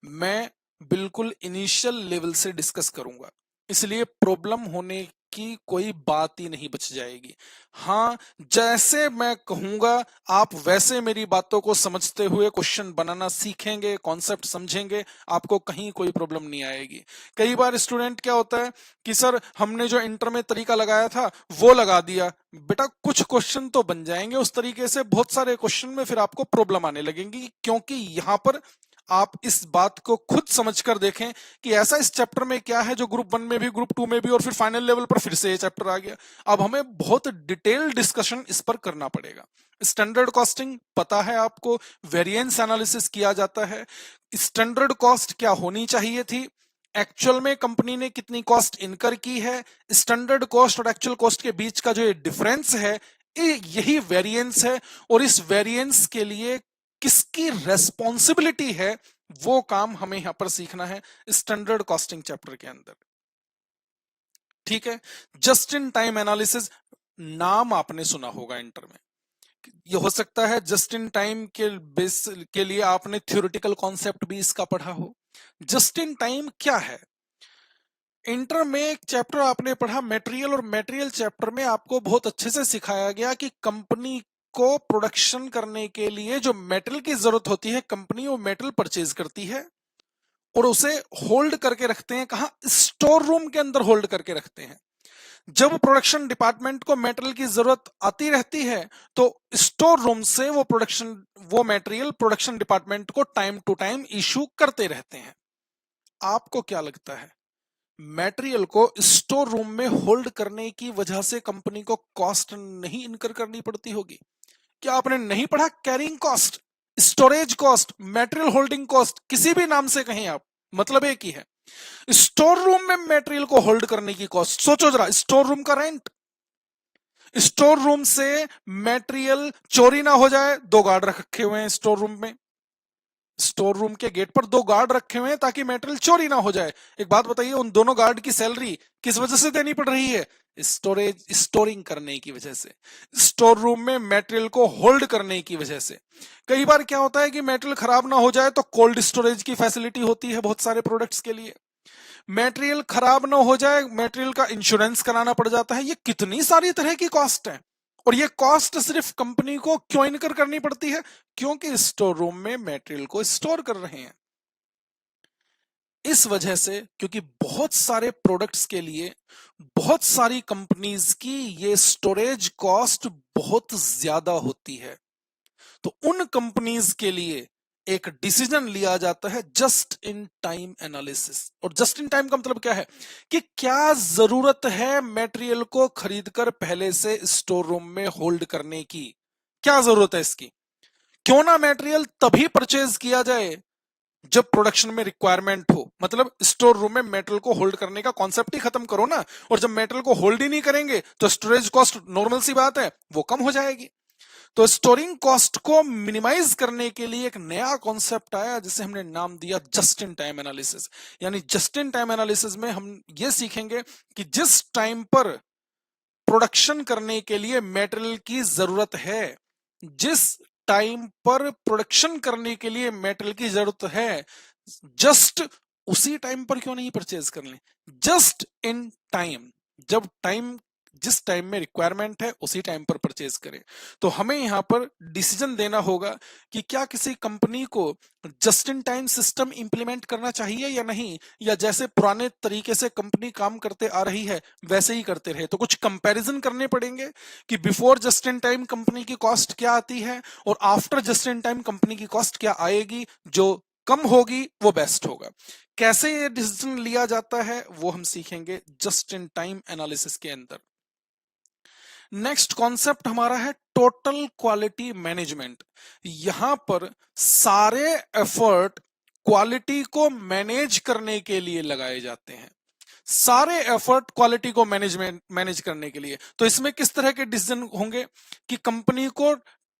मैं बिल्कुल इनिशियल लेवल से डिस्कस करूंगा। इसलिए प्रॉब्लम होने की कोई बात ही नहीं बच जाएगी। हाँ, जैसे मैं कहूंगा आप वैसे मेरी बातों को समझते हुए क्वेश्चन बनाना सीखेंगे, कॉन्सेप्ट समझेंगे, आपको कहीं कोई प्रॉब्लम नहीं आएगी। कई बार स्टूडेंट क्या होता है कि सर हमने जो इंटर में तरीका लगाया था वो लगा दिया। बेटा, कुछ क्वेश्चन तो बन जाएंगे उस तरीके से, बहुत सारे क्वेश्चन में फिर आपको प्रॉब्लम आने लगेंगी, क्योंकि यहां पर आप इस बात को खुद समझकर देखें कि ऐसा इस चैप्टर में क्या है जो ग्रुप 1 में भी, ग्रुप 2 में भी और फिर फाइनल लेवल पर फिर से ये चैप्टर आ गया। अब हमें बहुत डिटेल डिस्कशन इस पर करना पड़ेगा। स्टैंडर्ड कॉस्टिंग पता है आपको, वेरिएंस एनालिसिस किया जाता है। स्टैंडर्ड कॉस्ट क्या होनी चाहिए थी, एक्चुअल में कंपनी ने कितनी कॉस्ट इनकर की है, स्टैंडर्ड कॉस्ट और एक्चुअल कॉस्ट के बीच का जो डिफरेंस है, यही वेरिएंस है। और इस वेरिएंस के लिए किसकी रेस्पॉन्सिबिलिटी है, वो काम हमें यहां पर सीखना है स्टैंडर्ड कॉस्टिंग चैप्टर के अंदर। ठीक है, जस्ट इन टाइम एनालिसिस नाम आपने सुना होगा इंटर में। ये हो सकता है जस्ट इन टाइम के बेस के लिए आपने थ्योरेटिकल कॉन्सेप्ट भी इसका पढ़ा हो। जस्ट इन टाइम क्या है? इंटर में एक चैप्टर आपने पढ़ा मटेरियल, और मटेरियल चैप्टर में आपको बहुत अच्छे से सिखाया गया कि कंपनी को प्रोडक्शन करने के लिए जो मेटल की जरूरत होती है, कंपनी वो मेटल परचेज करती है और उसे होल्ड करके रखते हैं। कहां? स्टोर रूम के अंदर होल्ड करके रखते हैं। जब प्रोडक्शन डिपार्टमेंट को मेटल की जरूरत आती रहती है तो स्टोर रूम से वो मटेरियल प्रोडक्शन डिपार्टमेंट को टाइम टू टाइम इशू करते रहते हैं। आपको क्या लगता है, मटेरियल को स्टोर रूम में होल्ड करने की वजह से कंपनी को कॉस्ट नहीं इनकर करनी पड़ती होगी? क्या आपने नहीं पढ़ा? Carrying cost, storage cost, material holding cost, किसी भी नाम से कहें आप, मतलब एक ही है। स्टोर रूम में मटेरियल को होल्ड करने की कॉस्ट सोचो जरा, स्टोर रूम का रेंट, स्टोर रूम से मटेरियल चोरी ना हो जाए, 2 गार्ड रखे हुए हैं स्टोर रूम में। स्टोर रूम के गेट पर 2 गार्ड रखे हुए हैं ताकि मटेरियल चोरी ना हो जाए। एक बात बताइए, उन दोनों गार्ड की सैलरी किस वजह से देनी पड़ रही है? स्टोरिंग करने की वजह से, स्टोर रूम में मटेरियल को होल्ड करने की वजह से। कई बार क्या होता है कि मटेरियल खराब ना हो जाए तो कोल्ड स्टोरेज की फैसिलिटी होती है बहुत सारे प्रोडक्ट्स के लिए। मटेरियल खराब ना हो जाए, मटेरियल का इंश्योरेंस कराना पड़ जाता है। ये कितनी सारी तरह की कॉस्ट है, और ये कॉस्ट सिर्फ कंपनी को क्यों इनकर करनी पड़ती है? क्योंकि स्टोर रूम में मटेरियल को स्टोर कर रहे हैं। इस वजह से, क्योंकि बहुत सारे प्रोडक्ट्स के लिए बहुत सारी कंपनीज की ये स्टोरेज कॉस्ट बहुत ज्यादा होती है, तो उन कंपनीज के लिए एक डिसीजन लिया जाता है जस्ट इन टाइम एनालिसिस। और जस्ट इन टाइम का मतलब क्या है कि क्या जरूरत है मटेरियल को खरीदकर पहले से स्टोर रूम में होल्ड करने की, क्या जरूरत है इसकी? क्यों ना मटेरियल तभी परचेज किया जाए जब प्रोडक्शन में रिक्वायरमेंट हो। मतलब स्टोर रूम में मेटल को होल्ड करने का कॉन्सेप्ट ही खत्म करो ना, और जब मेटल को होल्ड ही नहीं करेंगे तो स्टोरेज कॉस्ट, नॉर्मल सी बात है, वो कम हो जाएगी। तो स्टोरिंग कॉस्ट को मिनिमाइज करने के लिए एक नया कॉन्सेप्ट आया जिसे हमने नाम दिया जस्ट इन टाइम एनालिसिस। यानी जस्ट इन टाइम एनालिसिस में हम ये सीखेंगे कि जिस टाइम पर प्रोडक्शन करने के लिए मटेरियल की जरूरत है, जिस टाइम पर प्रोडक्शन करने के लिए मटेरियल की जरूरत है, जस्ट उसी टाइम पर क्यों नहीं परचेज कर लें? जस्ट इन टाइम, जब टाइम जिस टाइम में रिक्वायरमेंट है उसी टाइम पर परचेज करें। तो हमें यहां पर डिसीजन देना होगा कि क्या किसी कंपनी को just in time system implement करना चाहिए या नहीं, या जैसे पुराने तरीके से कंपनी काम करते आ रही है वैसे ही करते रहे। तो कुछ कंपैरिजन करने पड़ेंगे कि before just in time company की कॉस्ट क्या आती है और after just in time company की कॉस्ट क्या आएगी, जो कम होगी वो बेस्ट होगा। कैसे ये डिसीजन लिया जाता है वो हम सीखेंगे जस्ट इन टाइम एनालिसिस के अंदर। नेक्स्ट कॉन्सेप्ट हमारा है टोटल क्वालिटी मैनेजमेंट। यहां पर सारे एफर्ट क्वालिटी को मैनेज करने के लिए लगाए जाते हैं, सारे एफर्ट क्वालिटी को मैनेज करने के लिए। तो इसमें किस तरह के डिसीजन होंगे कि कंपनी को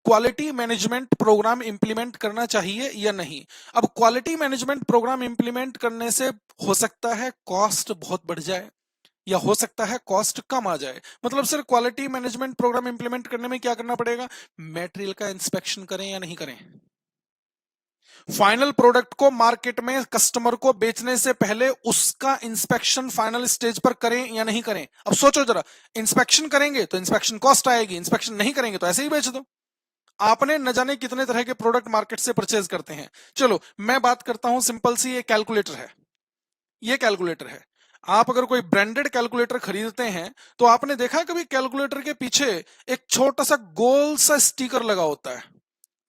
क्वालिटी मैनेजमेंट प्रोग्राम इंप्लीमेंट करना चाहिए या नहीं। अब क्वालिटी मैनेजमेंट प्रोग्राम इंप्लीमेंट करने से हो सकता है कॉस्ट बहुत बढ़ जाए या हो सकता है कॉस्ट कम आ जाए। मतलब sir quality management programme implement करने में क्या करना पड़ेगा, मटेरियल का इंस्पेक्शन करें या नहीं करें, फाइनल प्रोडक्ट को मार्केट में कस्टमर को बेचने से पहले उसका इंस्पेक्शन फाइनल स्टेज पर करें या नहीं करें। अब सोचो जरा, इंस्पेक्शन करेंगे तो इंस्पेक्शन कॉस्ट आएगी, इंस्पेक्शन नहीं करेंगे तो ऐसे ही बेच दो। आपने न जाने कितने तरह के प्रोडक्ट मार्केट से परचेज करते हैं। चलो मैं बात करता हूं सिंपल सी, ये कैलकुलेटर है, ये कैलकुलेटर है। आप अगर कोई ब्रांडेड कैलकुलेटर खरीदते हैं तो आपने देखा कभी कैलकुलेटर के पीछे एक छोटा सा गोल सा स्टिकर लगा होता है,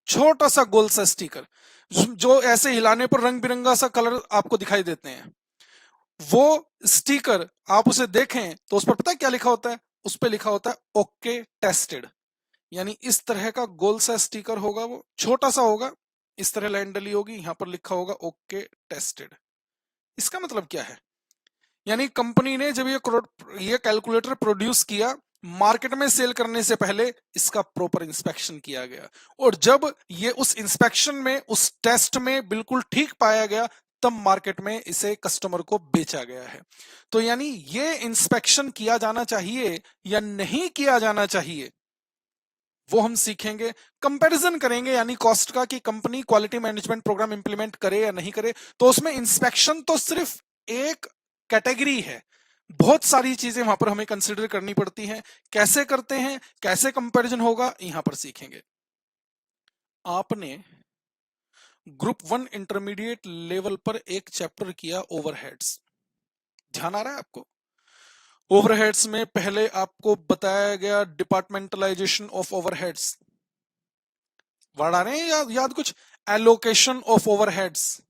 छोटा सा गोल सा स्टिकर जो ऐसे हिलाने पर रंग बिरंगा सा कलर आपको दिखाई देते हैं। वो स्टिकर आप उसे देखें तो उस पर पता है क्या लिखा होता है, उस पर लिखा होता है ओके टेस्टेड। यानी इस तरह का गोल सा स्टिकर होगा, वो छोटा सा होगा, इस तरह लाइन डली होगी, यहां पर लिखा होगा ओके टेस्टेड। इसका मतलब क्या है, यानी कंपनी ने जब ये कैलकुलेटर प्रोड्यूस किया, मार्केट में सेल करने से पहले इसका प्रॉपर इंस्पेक्शन किया गया, और जब ये उस इंस्पेक्शन में उस टेस्ट में बिल्कुल ठीक पाया गया तब मार्केट में इसे कस्टमर को बेचा गया है। तो यानी ये इंस्पेक्शन किया जाना चाहिए या नहीं किया जाना चाहिए वो हम सीखेंगे, कंपैरिजन करेंगे यानी कॉस्ट का, कि company quality management programme implement करे या नहीं करे। तो उसमें इंस्पेक्शन तो सिर्फ एक कैटेगरी है, बहुत सारी चीजें वहां पर हमें कंसिडर करनी पड़ती हैं। कैसे करते हैं, कैसे कंपैरिजन होगा, यहां पर सीखेंगे। आपने ग्रुप 1 इंटरमीडिएट लेवल पर एक चैप्टर किया ओवरहेड्स, ध्यान आ रहा है आपको? ओवरहेड्स में पहले आपको बताया गया डिपार्टमेंटलाइजेशन ऑफ ओवरहेड्स, वर्ड आ रहे हैं याद कुछ, एलोकेशन ऑफ ओवरहेड्स,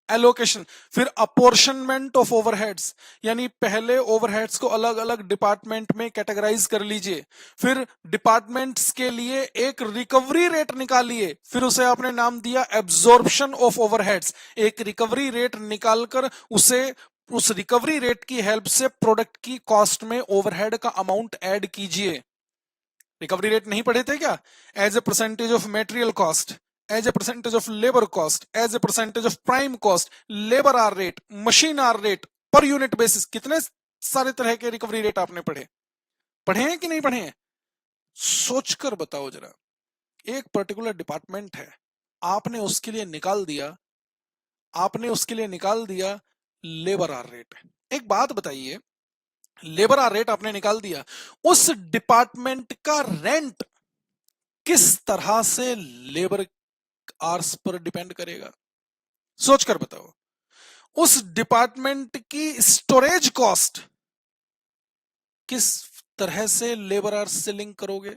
एलोकेशन, फिर अपोर्शनमेंट ऑफ ओवरहेड्स, यानी पहले ओवरहेड्स को अलग अलग डिपार्टमेंट में कैटेगराइज कर लीजिए, फिर डिपार्टमेंट्स के लिए एक रिकवरी रेट निकालिए, फिर उसे आपने नाम दिया एब्जॉर्प्शन ऑफ ओवरहेड्स। एक रिकवरी रेट निकालकर उसे उस रिकवरी रेट की हेल्प से प्रोडक्ट की कॉस्ट में ओवरहेड का अमाउंट ऐड कीजिए। रिकवरी रेट नहीं पढ़े थे क्या, as a percentage of material cost, as a percentage of labour cost, as a percentage of prime cost, labour hour rate, machine hour rate, per unit basis, कितने सारे तरह के recovery rate आपने पढ़े, पढ़े हैं कि नहीं पढ़े हैं? सोचकर बताओ जरा। एक पर्टिकुलर डिपार्टमेंट है, आपने उसके लिए निकाल दिया, आपने उसके लिए निकाल दिया लेबर आर रेट। एक बात बताइए, लेबर आर रेट आपने निकाल दिया, उस डिपार्टमेंट का रेंट किस तरह से लेबर आवर्स पर डिपेंड करेगा, सोचकर बताओ। उस डिपार्टमेंट की स्टोरेज कॉस्ट किस तरह से लेबर आवर्स से लिंक करोगे,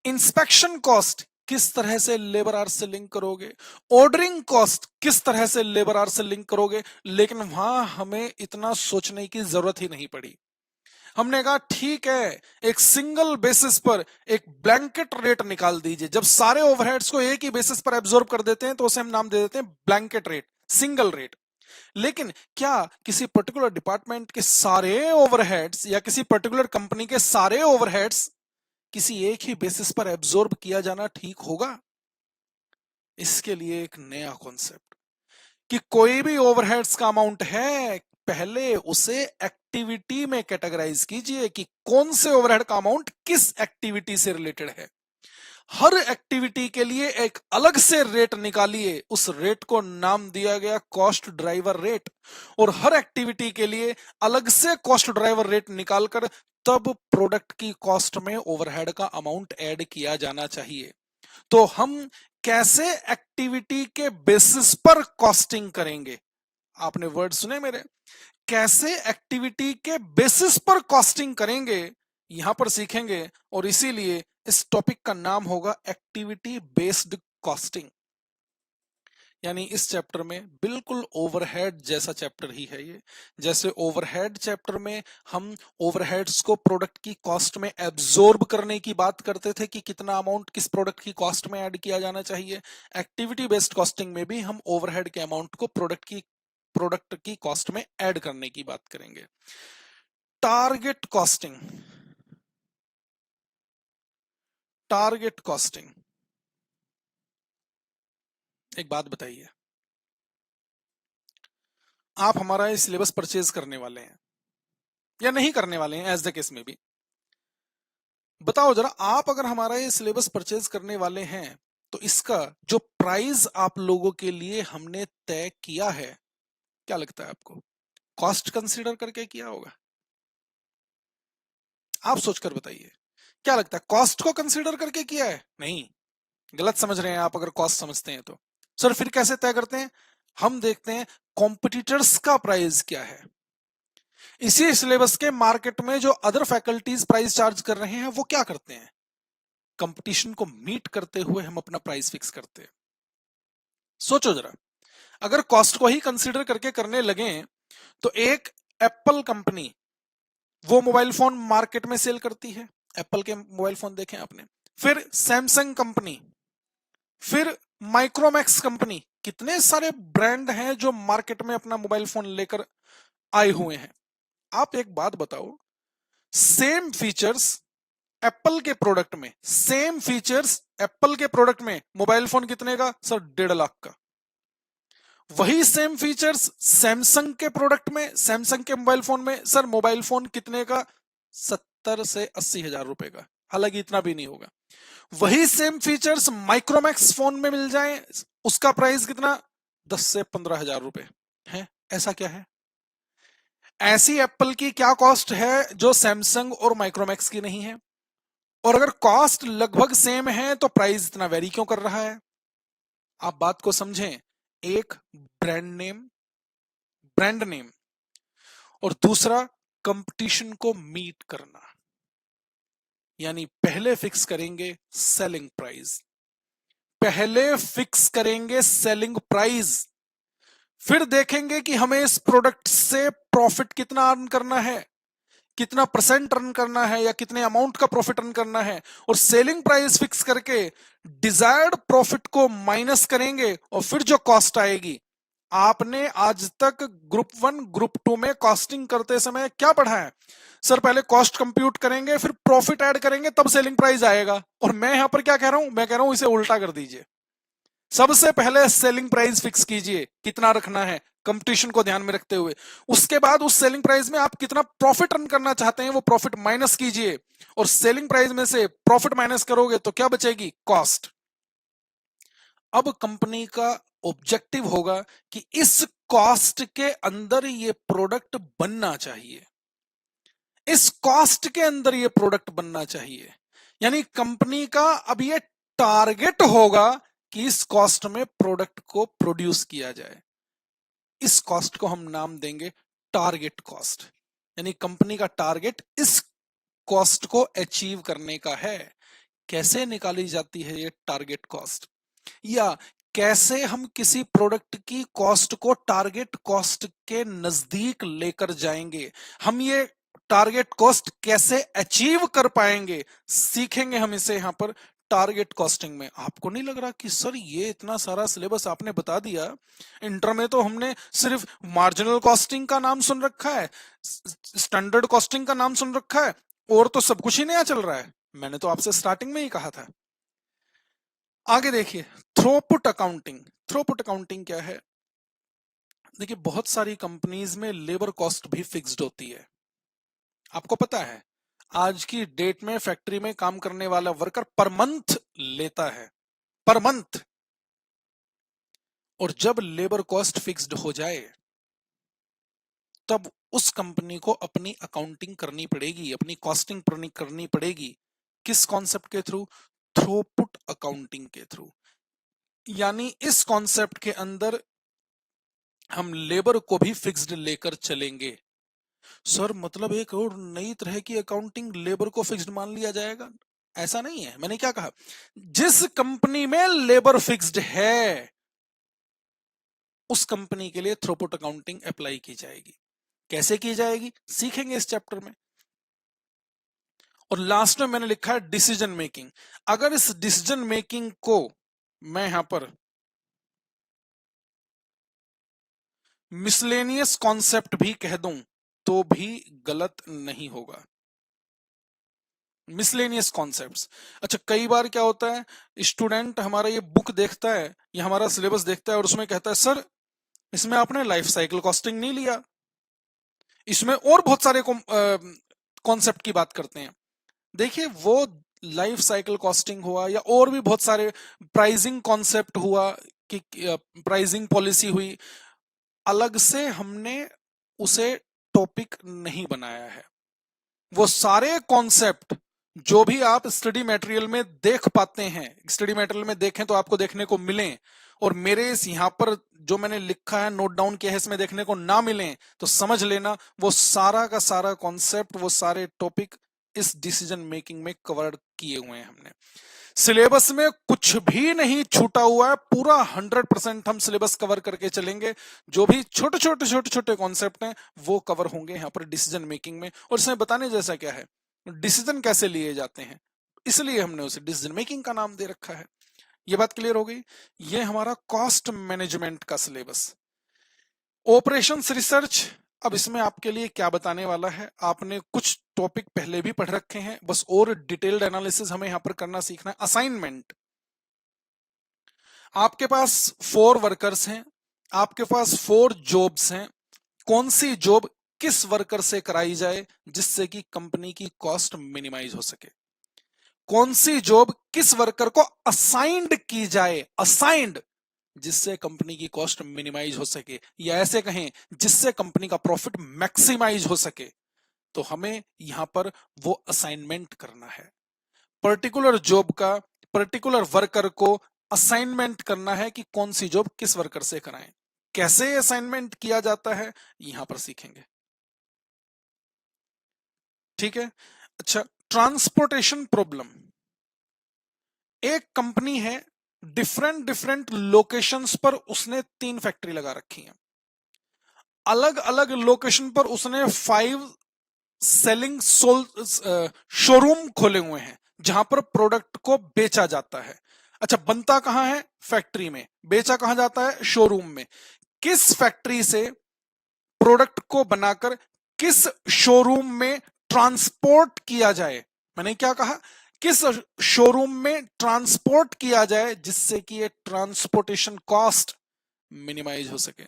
इंस्पेक्शन कॉस्ट किस तरह से लेबर आवर्स से लिंक करोगे, ऑर्डरिंग कॉस्ट किस तरह से लेबर आवर्स से लिंक करोगे। लेकिन वहां हमें इतना सोचने की जरूरत ही नहीं पड़ी। हमने कहा ठीक है, एक सिंगल बेसिस पर एक ब्लैंकेट रेट निकाल दीजिए। जब सारे ओवरहेड्स को एक ही बेसिस पर एब्जॉर्ब कर देते हैं तो उसे हम नाम दे देते हैं ब्लैंकेट रेट, सिंगल रेट। लेकिन क्या किसी पर्टिकुलर डिपार्टमेंट के सारे ओवरहेड्स या किसी पर्टिकुलर कंपनी के सारे ओवरहेड्स किसी एक ही बेसिस पर एब्जॉर्ब किया जाना ठीक होगा? इसके लिए एक नया कॉन्सेप्ट, कि कोई भी ओवरहेड्स का अमाउंट है, पहले उसे एक्टिविटी में कैटेगराइज कीजिए कि कौन से ओवरहेड का अमाउंट किस एक्टिविटी से रिलेटेड है। हर एक्टिविटी के लिए एक अलग से रेट निकालिए, उस रेट को नाम दिया गया कॉस्ट ड्राइवर रेट, और हर एक्टिविटी के लिए अलग से कॉस्ट ड्राइवर रेट निकालकर तब प्रोडक्ट की कॉस्ट में ओवरहेड का अमाउंट ऐड किया जाना चाहिए। तो हम कैसे एक्टिविटी के बेसिस पर कॉस्टिंग करेंगे? आपने वर्ड सुने मेरे, कैसे एक्टिविटी के बेसिस पर कॉस्टिंग करेंगे, यहां पर सीखेंगे। और इसीलिए इस टॉपिक का नाम होगा एक्टिविटी बेस्ड कॉस्टिंग। यानी इस चैप्टर में बिल्कुल ओवरहेड जैसा चैप्टर ही है ये। जैसे ओवरहेड चैप्टर में हम ओवरहेड्स को प्रोडक्ट की कॉस्ट में एब्जॉर्ब करने की बात करते थे कि कितना अमाउंट किस प्रोडक्ट की कॉस्ट में ऐड किया जाना चाहिए, एक्टिविटी बेस्ड कॉस्टिंग में भी हम ओवरहेड के अमाउंट को प्रोडक्ट की कॉस्ट में ऐड करने की बात करेंगे। टारगेट कॉस्टिंग, टारगेट कॉस्टिंग, एक बात बताइए, आप हमारा ये सिलेबस परचेज करने वाले हैं या नहीं करने वाले हैं, एज द केस में भी बताओ जरा। आप अगर हमारा ये सिलेबस परचेज करने वाले हैं तो इसका जो प्राइस आप लोगों के लिए हमने तय किया है, क्या लगता है आपको? कॉस्ट कंसीडर करके किया होगा? आप सोचकर बताइए, क्या लगता है, कॉस्ट को कंसीडर करके किया है? नहीं, गलत समझ रहे हैं आप अगर कॉस्ट समझते हैं तो। सर फिर कैसे तय करते हैं? हम देखते हैं कॉम्पिटिटर्स का प्राइस क्या है, इसी सिलेबस के मार्केट में जो अदर फैकल्टीज प्राइस चार्ज कर रहे हैं वो क्या करते हैं, कंपटीशन को मीट करते हुए हम अपना प्राइस फिक्स करते हैं। सोचो जरा, अगर कॉस्ट को ही कंसीडर करके करने लगे तो एक एप्पल कंपनी, वो मोबाइल फोन मार्केट में सेल करती है, एप्पल के मोबाइल फोन देखें आपने, फिर सैमसंग कंपनी, फिर माइक्रोमैक्स कंपनी, कितने सारे ब्रांड हैं जो मार्केट में अपना मोबाइल फोन लेकर आए हुए हैं। आप एक बात बताओ, सेम फीचर्स एप्पल के प्रोडक्ट में, सेम फीचर्स एप्पल के प्रोडक्ट में मोबाइल फोन कितने का? सर 1.5 लाख का। वही सेम फीचर्स सैमसंग के प्रोडक्ट में, सैमसंग के मोबाइल फोन में, सर मोबाइल फोन कितने का? 70 से 80 हजार रुपए का, हालांकि इतना भी नहीं होगा। वही सेम फीचर्स माइक्रोमैक्स फोन में मिल जाए, उसका प्राइस कितना? 10 से 15 हजार रुपए है। ऐसा क्या है? ऐसी एप्पल की क्या कॉस्ट है जो सैमसंग और माइक्रोमैक्स की नहीं है? और अगर कॉस्ट लगभग सेम है तो प्राइस इतना वेरी क्यों कर रहा है? आप बात को समझें, एक ब्रांड नेम और दूसरा कंपटीशन को मीट करना। यानी पहले फिक्स करेंगे सेलिंग प्राइस, पहले फिक्स करेंगे सेलिंग प्राइस, फिर देखेंगे कि हमें इस प्रोडक्ट से प्रॉफिट कितना अर्न करना है, कितना परसेंट अर्न करना है, या कितने अमाउंट का प्रॉफिट अर्न करना है, और सेलिंग प्राइस फिक्स करके डिजायर्ड प्रॉफिट को माइनस करेंगे, और फिर जो कॉस्ट आएगी। आपने आज तक ग्रुप 1 ग्रुप 2 में कॉस्टिंग करते समय क्या पढ़ा है? सर पहले कॉस्ट कंप्यूट करेंगे, फिर प्रॉफिट ऐड करेंगे, तब सेलिंग प्राइस आएगा। और मैं यहां पर क्या कह रहा हूं? मैं कह रहा हूं इसे उल्टा कर दीजिए, सबसे पहले सेलिंग प्राइस फिक्स कीजिए, कितना रखना है कंपटीशन को ध्यान में रखते हुए। उसके बाद उस सेलिंग प्राइस में आप कितना प्रॉफिट अर्न करना चाहते हैं वो प्रॉफिट माइनस कीजिए, और सेलिंग प्राइस में से प्रॉफिट माइनस करोगे तो क्या बचेगी? कॉस्ट। अब कंपनी का ऑब्जेक्टिव होगा कि इस कॉस्ट के अंदर ये प्रोडक्ट बनना चाहिए, इस कॉस्ट के अंदर ये प्रोडक्ट बनना चाहिए। यानी कंपनी का अब ये टारगेट होगा कि इस कॉस्ट में प्रोडक्ट को प्रोड्यूस किया जाए। इस कॉस्ट को हम नाम देंगे टारगेट कॉस्ट। यानी कंपनी का टारगेट इस कॉस्ट को अचीव करने का है। कैसे निकाली जाती है ये टारगेट कॉस्ट, या कैसे हम किसी प्रोडक्ट की कॉस्ट को टारगेट कॉस्ट के नजदीक लेकर जाएंगे, हम ये टारगेट कॉस्ट कैसे अचीव कर पाएंगे, सीखेंगे हम इसे यहां पर टारगेट कॉस्टिंग में। आपको नहीं लग रहा कि सर ये इतना सारा सिलेबस आपने बता दिया, इंटर में तो हमने सिर्फ मार्जिनल कॉस्टिंग का नाम सुन रखा है, स्टैंडर्ड कॉस्टिंग का नाम सुन रखा है, और तो सब कुछ ही नया चल रहा है। मैंने तो आपसे स्टार्टिंग में ही कहा था। आगे देखिए, थ्रोपुट अकाउंटिंग। थ्रोपुट अकाउंटिंग क्या है? देखिए बहुत सारी कंपनीज में लेबर कॉस्ट भी फिक्स्ड होती है, आपको पता है। आज की डेट में फैक्ट्री में काम करने वाला वर्कर पर मंथ लेता है, पर मंथ। और जब लेबर कॉस्ट फिक्स्ड हो जाए तब उस कंपनी को अपनी अकाउंटिंग करनी पड़ेगी, अपनी कॉस्टिंग करनी पड़ेगी। किस कॉन्सेप्ट के थ्रू? थ्रूपुट अकाउंटिंग के थ्रू। यानी इस कॉन्सेप्ट के अंदर हम लेबर को भी फिक्स्ड लेकर चलेंगे। सर मतलब एक और नई तरह की अकाउंटिंग, लेबर को फिक्स्ड मान लिया जाएगा? ऐसा नहीं है। मैंने क्या कहा? जिस कंपनी में लेबर फिक्स्ड है उस कंपनी के लिए थ्रूपुट अकाउंटिंग अप्लाई की जाएगी। कैसे की जाएगी सीखेंगे इस चैप्टर में। और लास्ट में मैंने लिखा है डिसीजन मेकिंग। अगर इस डिसीजन मेकिंग को मैं यहां पर मिसलेनियस कॉन्सेप्ट भी कह दूं तो भी गलत नहीं होगा। Miscellaneous concepts. अच्छा, कई बार क्या होता है, स्टूडेंट हमारा ये बुक देखता है, ये हमारा सिलेबस देखता है और उसमें कहता है सर इसमें आपने लाइफ साइकिल कॉस्टिंग नहीं लिया, इसमें और बहुत सारे कॉन्सेप्ट की बात करते हैं। देखिए वो लाइफ साइकिल कॉस्टिंग हुआ या और भी बहुत सारे प्राइसिंग कॉन्सेप्ट हुआ कि प्राइसिंग पॉलिसी हुई, अलग से हमने उसे टॉपिक नहीं बनाया है। वो सारे कॉन्सेप्ट जो भी आप स्टडी मटेरियल में देख पाते हैं, स्टडी मटेरियल में देखें तो आपको देखने को मिले, और मेरे इस यहां पर जो मैंने लिखा है नोट डाउन किया है इसमें देखने को ना मिले तो समझ लेना वो सारा का सारा कॉन्सेप्ट, वो सारे टॉपिक इस डिसीजन मेकिंग में कवर किए हुए हैं हमने। सिलेबस में कुछ भी नहीं छूटा हुआ है, पूरा 100% हम सिलेबस कवर करके चलेंगे। जो भी छोटे छोटे छोटे छोटे कॉन्सेप्ट हैं वो कवर होंगे यहाँ पर डिसीजन मेकिंग में। और इसमें बताने जैसा क्या है, डिसीजन कैसे लिए जाते हैं, इसलिए हमने उसे डिसीजन मेकिंग का नाम दे रखा है। ये बात क्लियर हो गई। ये हमारा कॉस्ट मैनेजमेंट का सिलेबस। ऑपरेशंस रिसर्च, अब इसमें आपके लिए क्या बताने वाला है, आपने कुछ टॉपिक पहले भी पढ़ रखे हैं, बस और डिटेल्ड एनालिसिस हमें यहां पर करना सीखना है। असाइनमेंट, आपके पास 4 वर्कर्स हैं, आपके पास 4 जॉब्स हैं, कौन सी जॉब किस वर्कर से कराई जाए जिससे कि कंपनी की कॉस्ट मिनिमाइज हो सके, कौन सी जॉब किस वर्कर को असाइंड की जाए, असाइंड, जिससे कंपनी की कॉस्ट मिनिमाइज हो सके, या ऐसे कहें जिससे कंपनी का प्रॉफिट मैक्सिमाइज हो सके। तो हमें यहां पर वो असाइनमेंट करना है। पर्टिकुलर जॉब का पर्टिकुलर वर्कर को असाइनमेंट करना है कि कौन सी जॉब किस वर्कर से कराएं। कैसे असाइनमेंट किया जाता है यहां पर सीखेंगे। ठीक है। अच्छा, ट्रांसपोर्टेशन प्रॉब्लम। एक कंपनी है, डिफरेंट डिफरेंट लोकेशंस पर उसने 3 फैक्ट्री लगा रखी हैं, अलग अलग लोकेशन पर उसने 5 सेलिंग शोरूम खोले हुए हैं जहां पर प्रोडक्ट को बेचा जाता है। अच्छा, बनता कहां है? फैक्ट्री में। बेचा कहां जाता है? शोरूम में। किस फैक्ट्री से प्रोडक्ट को बनाकर किस शोरूम में ट्रांसपोर्ट किया जाए? मैंने क्या कहा? किस शोरूम में ट्रांसपोर्ट किया जाए जिससे कि ये ट्रांसपोर्टेशन कॉस्ट मिनिमाइज हो सके।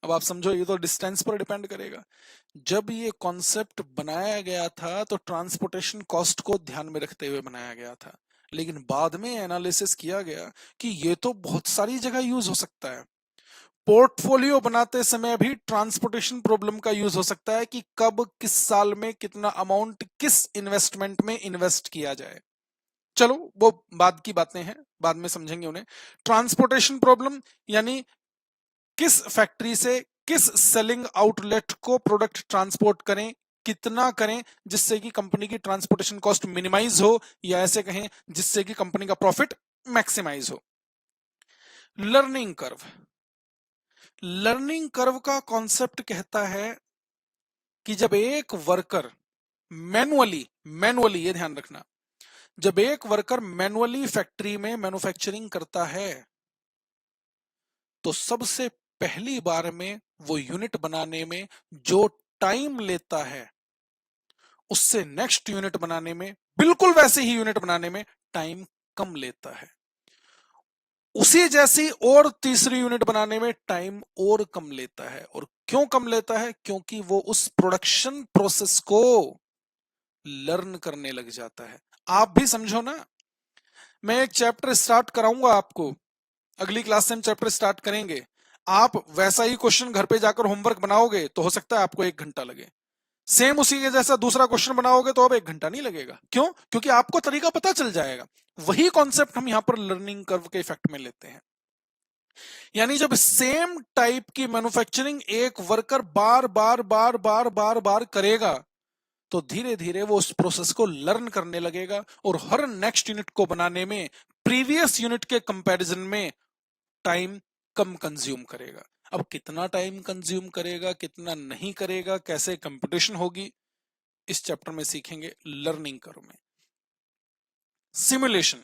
अब आप समझो ये तो डिस्टेंस पर डिपेंड करेगा। जब ये कॉन्सेप्ट बनाया गया था तो ट्रांसपोर्टेशन कॉस्ट को ध्यान में रखते हुए बनाया गया था, लेकिन बाद में एनालिसिस किया गया कि ये तो बहुत सारी जगह यूज हो सकता है। पोर्टफोलियो बनाते समय भी ट्रांसपोर्टेशन प्रॉब्लम का यूज हो सकता है कि कब किस साल में कितना अमाउंट किस इन्वेस्टमेंट में इन्वेस्ट किया जाए। चलो वो बाद की बातें हैं, बाद में समझेंगे उन्हें। ट्रांसपोर्टेशन प्रॉब्लम यानी किस फैक्ट्री से किस सेलिंग आउटलेट को प्रोडक्ट ट्रांसपोर्ट करें, कितना करें जिससे कि कंपनी की ट्रांसपोर्टेशन कॉस्ट मिनिमाइज हो, या ऐसे कहें जिससे कि कंपनी का प्रॉफिट मैक्सिमाइज हो। Learning curve. लर्निंग कर्व का कॉन्सेप्ट कहता है कि जब एक वर्कर मैनुअली मैनुअली ये ध्यान रखना, जब एक वर्कर मैनुअली फैक्ट्री में मैन्युफैक्चरिंग करता है तो सबसे पहली बार में वो यूनिट बनाने में जो टाइम लेता है उससे नेक्स्ट यूनिट बनाने में, बिल्कुल वैसे ही यूनिट बनाने में टाइम कम लेता है। उसी जैसी और तीसरी यूनिट बनाने में टाइम और कम लेता है। और क्यों कम लेता है? क्योंकि वो उस प्रोडक्शन प्रोसेस को लर्न करने लग जाता है। आप भी समझो ना, मैं एक चैप्टर स्टार्ट कराऊंगा आपको, अगली क्लास से हम चैप्टर स्टार्ट करेंगे, आप वैसा ही क्वेश्चन घर पे जाकर होमवर्क बनाओगे तो हो सकता है आपको 1 घंटा लगे। सेम उसी के जैसा दूसरा क्वेश्चन बनाओगे तो अब 1 घंटा नहीं लगेगा। क्यों? क्योंकि आपको तरीका पता चल जाएगा। वही कॉन्सेप्ट हम यहां पर लर्निंग कर्व के इफेक्ट में लेते हैं। यानी जब सेम टाइप की मैन्युफैक्चरिंग एक वर्कर बार बार बार बार बार बार करेगा तो धीरे धीरे वो उस प्रोसेस को लर्न करने लगेगा और हर नेक्स्ट यूनिट को बनाने में प्रीवियस यूनिट के कंपैरिजन में टाइम कम कंज्यूम करेगा। अब कितना टाइम कंज्यूम करेगा, कितना नहीं करेगा, कैसे कंप्यूटेशन होगी, इस चैप्टर में सीखेंगे लर्निंग कर्व में। सिमुलेशन।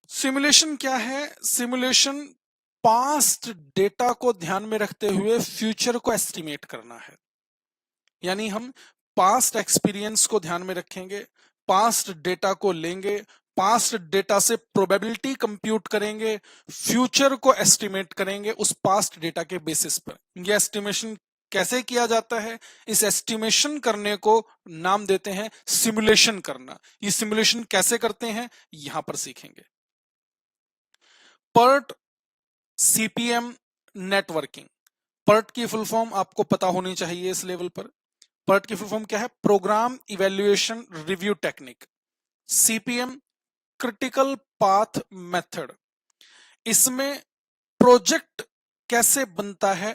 सिमुलेशन क्या है? सिमुलेशन पास्ट डेटा को ध्यान में रखते हुए फ्यूचर को एस्टिमेट करना है। यानी हम पास्ट एक्सपीरियंस को ध्यान में रखेंगे, पास्ट डेटा को लेंगे, पास्ट डेटा से प्रोबेबिलिटी कंप्यूट करेंगे, फ्यूचर को एस्टिमेट करेंगे उस पास्ट डेटा के बेसिस पर। यह एस्टिमेशन कैसे किया जाता है? इस एस्टिमेशन करने को नाम देते हैं सिमुलेशन करना। ये सिमुलेशन कैसे करते हैं यहां पर सीखेंगे। PERT CPM networking. पर्ट की फुल फॉर्म आपको पता होनी चाहिए इस लेवल पर। पर्ट की फुल फॉर्म क्या है? Program evaluation review technique. CPM critical path method. इसमें प्रोजेक्ट कैसे बनता है,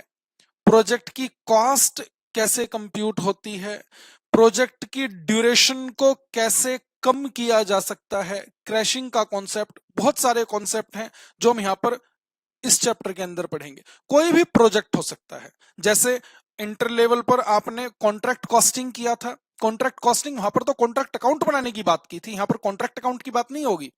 प्रोजेक्ट की कॉस्ट कैसे कंप्यूट होती है, प्रोजेक्ट की ड्यूरेशन को कैसे कम किया जा सकता है, क्रैशिंग का कॉन्सेप्ट, बहुत सारे कॉन्सेप्ट हैं जो हम यहां पर इस चैप्टर के अंदर पढ़ेंगे। कोई भी प्रोजेक्ट हो सकता है, जैसे इंटर लेवल पर आपने कॉन्ट्रैक्ट कॉस्टिंग किया था। कॉन्ट्रैक्ट कॉस्टिंग, वहां पर तो कॉन्ट्रैक्ट अकाउंट बनाने की बात की थी, यहां पर कॉन्ट्रैक्ट अकाउंट की बात नहीं होगी।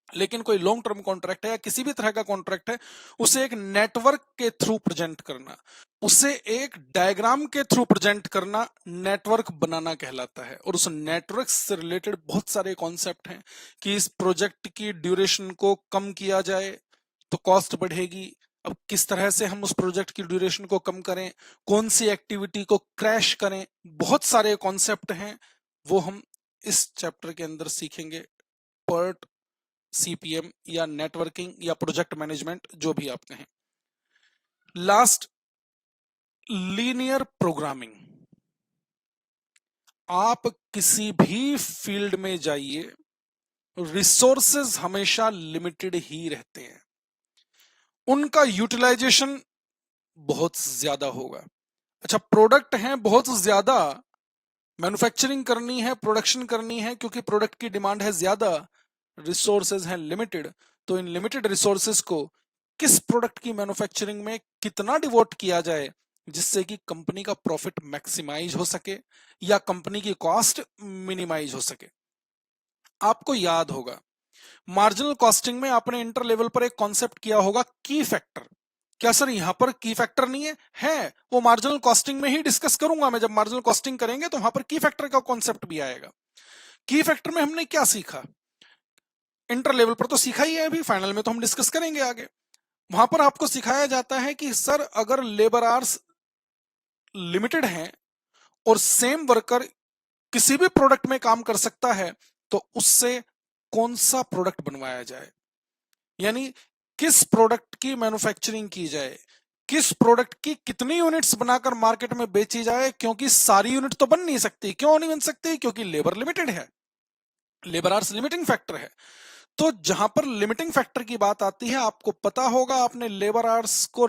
लेकिन कोई लॉन्ग टर्म कॉन्ट्रैक्ट है या किसी भी तरह का कॉन्ट्रैक्ट है, उसे एक नेटवर्क के थ्रू प्रेजेंट करना, उसे एक डायग्राम के थ्रू प्रेजेंट करना नेटवर्क बनाना कहलाता है। और उस नेटवर्क से रिलेटेड बहुत सारे कॉन्सेप्ट हैं कि इस प्रोजेक्ट की ड्यूरेशन को कम किया जाए तो कॉस्ट बढ़ेगी। अब किस तरह से हम उस प्रोजेक्ट की ड्यूरेशन को कम करें, कौन सी एक्टिविटी को क्रैश करें, बहुत सारे कॉन्सेप्ट हैं, वो हम इस चैप्टर के अंदर सीखेंगे। पर्ट सीपीएम या नेटवर्किंग या प्रोजेक्ट मैनेजमेंट, जो भी आप कहें। Last, linear programming. आप किसी भी फील्ड में जाइए, रिसोर्सेज हमेशा लिमिटेड ही रहते हैं, उनका यूटिलाइजेशन बहुत ज्यादा होगा। अच्छा, प्रोडक्ट हैं बहुत ज्यादा, मैन्युफैक्चरिंग करनी है, प्रोडक्शन करनी है, क्योंकि प्रोडक्ट की डिमांड है ज्यादा, रिसोर्सेज हैं लिमिटेड, तो इन लिमिटेड रिसोर्सेज को किस प्रोडक्ट की मैन्युफैक्चरिंग में कितना डिवोट किया जाए जिससे कि कंपनी का प्रॉफिट मैक्सिमाइज हो सके या कंपनी की कॉस्ट मिनिमाइज हो सके। आपको याद होगा मार्जिनल कॉस्टिंग में आपने इंटर लेवल पर एक कॉन्सेप्ट किया होगा की फैक्टर। क्या सर यहां पर की फैक्टर नहीं है? है, वो मार्जिनल कॉस्टिंग में ही डिस्कस करूंगा मैं। जब मार्जिनल कॉस्टिंग करेंगे तो वहां पर की फैक्टर का कॉन्सेप्ट भी आएगा। की फैक्टर में हमने क्या सीखा? इंटर लेवल पर तो सीखा ही है, अभी फाइनल में तो हम डिस्कस करेंगे आगे। वहां पर आपको सिखाया जाता है कि सर अगर लेबर आवर्स लिमिटेड हैं और सेम वर्कर किसी भी प्रोडक्ट में काम कर सकता है तो उससे कौन सा प्रोडक्ट बनवाया जाए, यानी किस प्रोडक्ट की मैन्युफैक्चरिंग की जाए, किस प्रोडक्ट की कितनी यूनिट्स बनाकर मार्केट में बेची जाए, क्योंकि सारी यूनिट तो बन नहीं सकती। क्यों नहीं बन सकती? क्योंकि लेबर लिमिटेड है, लेबर आवर्स लिमिटिंग फैक्टर है। तो जहां पर लिमिटिंग फैक्टर की बात आती है, आपको पता होगा आपने लेबर आवर्स को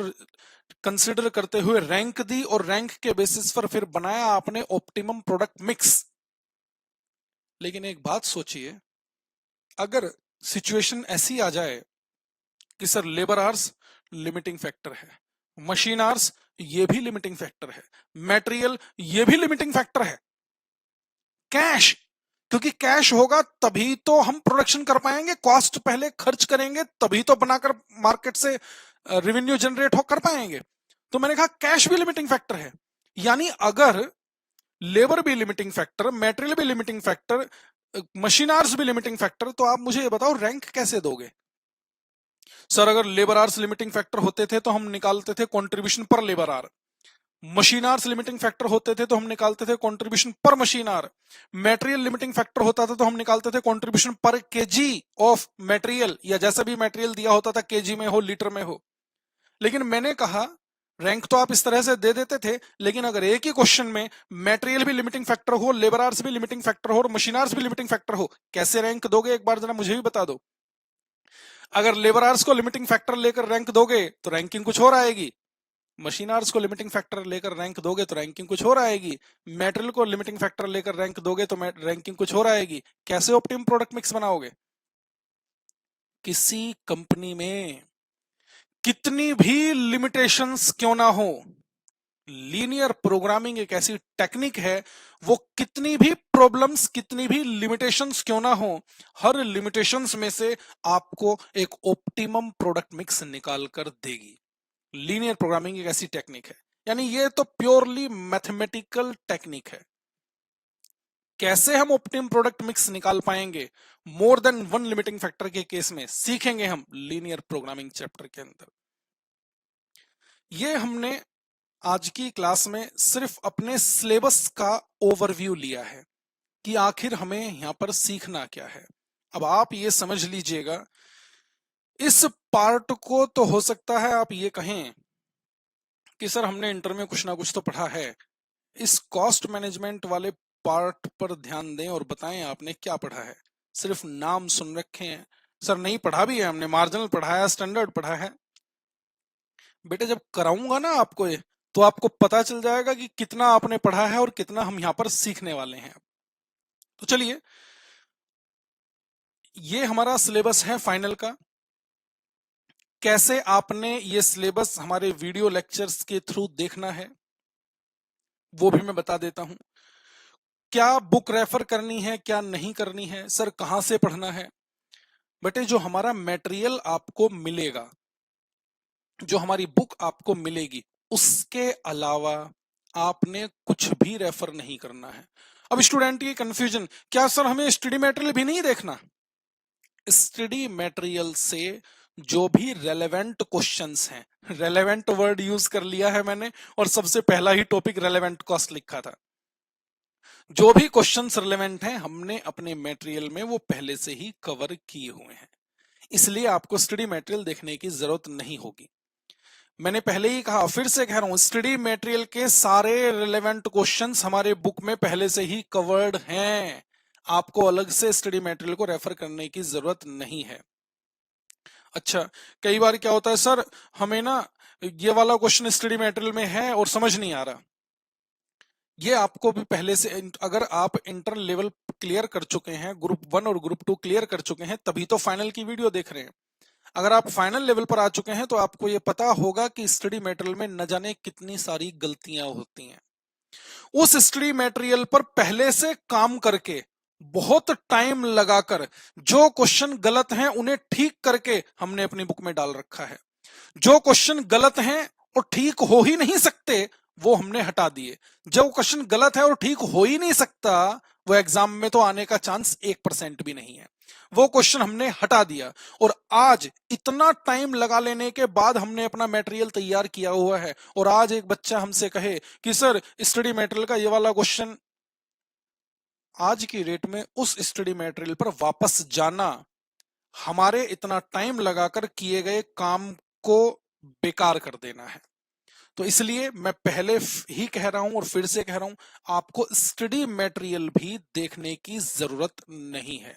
कंसिडर करते हुए रैंक दी और रैंक के बेसिस पर फिर बनाया आपने ऑप्टिमम प्रोडक्ट मिक्स। लेकिन एक बात सोचिए, अगर सिचुएशन ऐसी आ जाए कि sir labour hours limiting factor है, मशीन आवर्स ये भी लिमिटिंग फैक्टर है, मटेरियल ये भी लिमिटिंग फैक्टर है, कैश, क्योंकि कैश होगा तभी तो हम प्रोडक्शन कर पाएंगे, कॉस्ट पहले खर्च करेंगे तभी तो बनाकर मार्केट से रेवेन्यू जनरेट हो कर पाएंगे। तो मैंने कहा कैश भी लिमिटिंग फैक्टर है। यानी अगर लेबर भी लिमिटिंग फैक्टर, मटेरियल भी लिमिटिंग फैक्टर, मशीन आवर्स भी लिमिटिंग फैक्टर, तो आप मुझे ये बताओ रैंक कैसे दोगे? सर अगर लेबर आवर्स लिमिटिंग फैक्टर होते थे तो हम निकालते थे कंट्रीब्यूशन पर labour our, machine hours limiting factor होते थे तो हम निकालते थे कंट्रीब्यूशन पर machine our. Material limiting factor होता था तो हम निकालते थे कंट्रीब्यूशन पर केजी ऑफ मटेरियल, या जैसा भी मटेरियल दिया होता था, केजी में हो लीटर में हो। लेकिन मैंने कहा रैंक तो आप इस तरह से दे देते थे, लेकिन अगर एक ही क्वेश्चन में मटेरियल भी लिमिटिंग फैक्टर हो, लेबर आवर्स भी लिमिटिंग फैक्टर हो और मशीन आवर्स भी लिमिटिंग फैक्टर हो, कैसे रैंक दोगे? एक बार जरा मुझे भी बता दो। अगर लेबर आवर्स को लिमिटिंग फैक्टर लेकर रैंक दोगे तो रैंकिंग कुछ और आएगी, मशीन आवर्स को लिमिटिंग फैक्टर लेकर रैंक दोगे तो रैंकिंग कुछ और आएगी, मटेरियल को लिमिटिंग फैक्टर लेकर रैंक दोगे तो रैंकिंग कुछ और आएगी। कैसे ऑप्टिमम प्रोडक्ट मिक्स बनाओगे? किसी कंपनी में कितनी भी लिमिटेशंस क्यों ना हो, लीनियर प्रोग्रामिंग एक ऐसी टेक्निक है, वो कितनी भी प्रॉब्लम्स, कितनी भी लिमिटेशंस क्यों ना हो, हर लिमिटेशंस में से आपको एक ऑप्टिमम प्रोडक्ट मिक्स निकाल कर देगी। लीनियर प्रोग्रामिंग एक ऐसी टेक्निक है, यानी ये तो प्योरली मैथमेटिकल टेक्निक है। कैसे हम ऑप्टिमम प्रोडक्ट मिक्स निकाल पाएंगे more than one limiting factor के केस में, सीखेंगे हम लीनियर प्रोग्रामिंग चैप्टर के अंदर। ये हमने आज की क्लास में सिर्फ अपने सिलेबस का ओवरव्यू लिया है कि आखिर हमें यहां पर सीखना क्या है। अब आप ये समझ लीजिएगा, इस पार्ट को तो हो सकता है आप ये कहें कि सर हमने इंटर में कुछ ना कुछ तो पढ़ा है, इस कॉस्ट मैनेजमेंट वाले पार्ट पर ध्यान दें और बताएं आपने क्या पढ़ा है। सिर्फ नाम सुन रखे हैं सर, नहीं पढ़ा भी है हमने, मार्जिनल पढ़ा है, स्टैंडर्ड पढ़ा है। बेटे जब कराऊंगा ना आपको ये, तो आपको पता चल जाएगा कि कितना आपने पढ़ा है और कितना हम यहां पर सीखने वाले हैं। तो चलिए, ये हमारा सिलेबस है फाइनल का। कैसे आपने ये सिलेबस हमारे वीडियो लेक्चर्स के थ्रू देखना है वो भी मैं बता देता हूं। क्या बुक रेफर करनी है, क्या नहीं करनी है, सर कहां से पढ़ना है। बेटे जो हमारा मटेरियल आपको मिलेगा, जो हमारी बुक आपको मिलेगी, उसके अलावा आपने कुछ भी रेफर नहीं करना है। अब स्टूडेंट की कंफ्यूजन, क्या सर हमें स्टडी मटेरियल भी नहीं देखना? स्टडी मटेरियल से जो भी रेलेवेंट क्वेश्चंस हैं, रेलेवेंट वर्ड यूज कर लिया है मैंने, और सबसे पहला ही टॉपिक रेलेवेंट कॉस्ट लिखा था। जो भी क्वेश्चंस रिलेवेंट हैं हमने अपने मटेरियल में वो पहले से ही कवर किए हुए हैं, इसलिए आपको स्टडी मटेरियल देखने की जरूरत नहीं होगी। मैंने पहले ही कहा, फिर से कह रहा हूं, स्टडी मटेरियल के सारे रिलेवेंट क्वेश्चंस हमारे बुक में पहले से ही कवर्ड हैं, आपको अलग से स्टडी मटेरियल को रेफर करने की जरूरत नहीं है। अच्छा, कई बार क्या होता है सर, हमें ना ये वाला क्वेश्चन स्टडी मटेरियल में है और समझ नहीं आ रहा। ये आपको भी पहले से, अगर आप इंटर लेवल क्लियर कर चुके हैं, ग्रुप 1 और ग्रुप 2 क्लियर कर चुके हैं, तभी तो फाइनल की वीडियो देख रहे हैं। अगर आप फाइनल लेवल पर आ चुके हैं तो आपको ये पता होगा कि स्टडी मटेरियल में न जाने कितनी सारी गलतियां होती हैं। उस स्टडी मटेरियल पर पहले से काम करके, बहुत टाइम लगाकर, जो क्वेश्चन गलत हैं उन्हें ठीक करके हमने अपनी बुक में डाल रखा है। जो क्वेश्चन गलत हैं और ठीक हो ही नहीं सकते वो हमने हटा दिए। जो क्वेश्चन गलत है और ठीक हो ही नहीं सकता, वो एग्जाम में तो आने का चांस 1% भी नहीं है, वो क्वेश्चन हमने हटा दिया। और आज इतना टाइम लगा लेने के बाद हमने अपना मटेरियल तैयार किया हुआ है, और आज एक बच्चा हमसे कहे कि सर स्टडी मटेरियल का ये वाला क्वेश्चन, आज की डेट में उस स्टडी मटेरियल पर वापस जाना हमारे इतना टाइम लगाकर किए गए काम को बेकार कर देना है। तो इसलिए मैं पहले ही कह रहा हूं और फिर से कह रहा हूं, आपको स्टडी मटेरियल भी देखने की जरूरत नहीं है।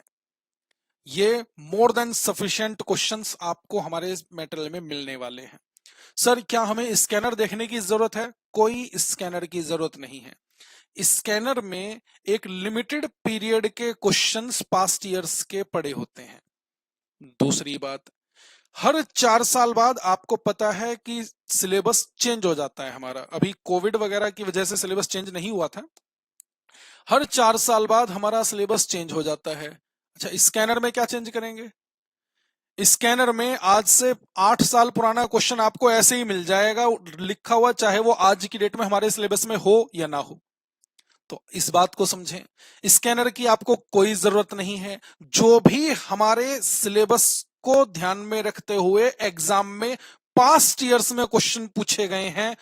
ये मोर देन सफिशिएंट क्वेश्चंस आपको हमारे मटेरियल में मिलने वाले हैं। सर क्या हमें स्कैनर देखने की जरूरत है? कोई स्कैनर की जरूरत नहीं है। स्कैनर में एक लिमिटेड पीरियड के क्वेश्चंस पास्ट ईयर्स के पड़े होते हैं। दूसरी बात, हर 4 साल बाद आपको पता है कि सिलेबस चेंज हो जाता है हमारा। अभी कोविड वगैरह की वजह से सिलेबस चेंज नहीं हुआ था, हर 4 साल बाद हमारा सिलेबस चेंज हो जाता है। अच्छा, स्कैनर में क्या चेंज करेंगे? स्कैनर में आज से 8 साल पुराना क्वेश्चन आपको ऐसे ही मिल जाएगा लिखा हुआ, चाहे वो आज की डेट में हमारे सिलेबस में हो या ना हो। तो इस बात को समझें, स्कैनर की आपको कोई जरूरत नहीं है। जो भी हमारे सिलेबस को ध्यान में रखते हुए एग्जाम में पास्ट ईयर्स में क्वेश्चन पूछे गए हैं,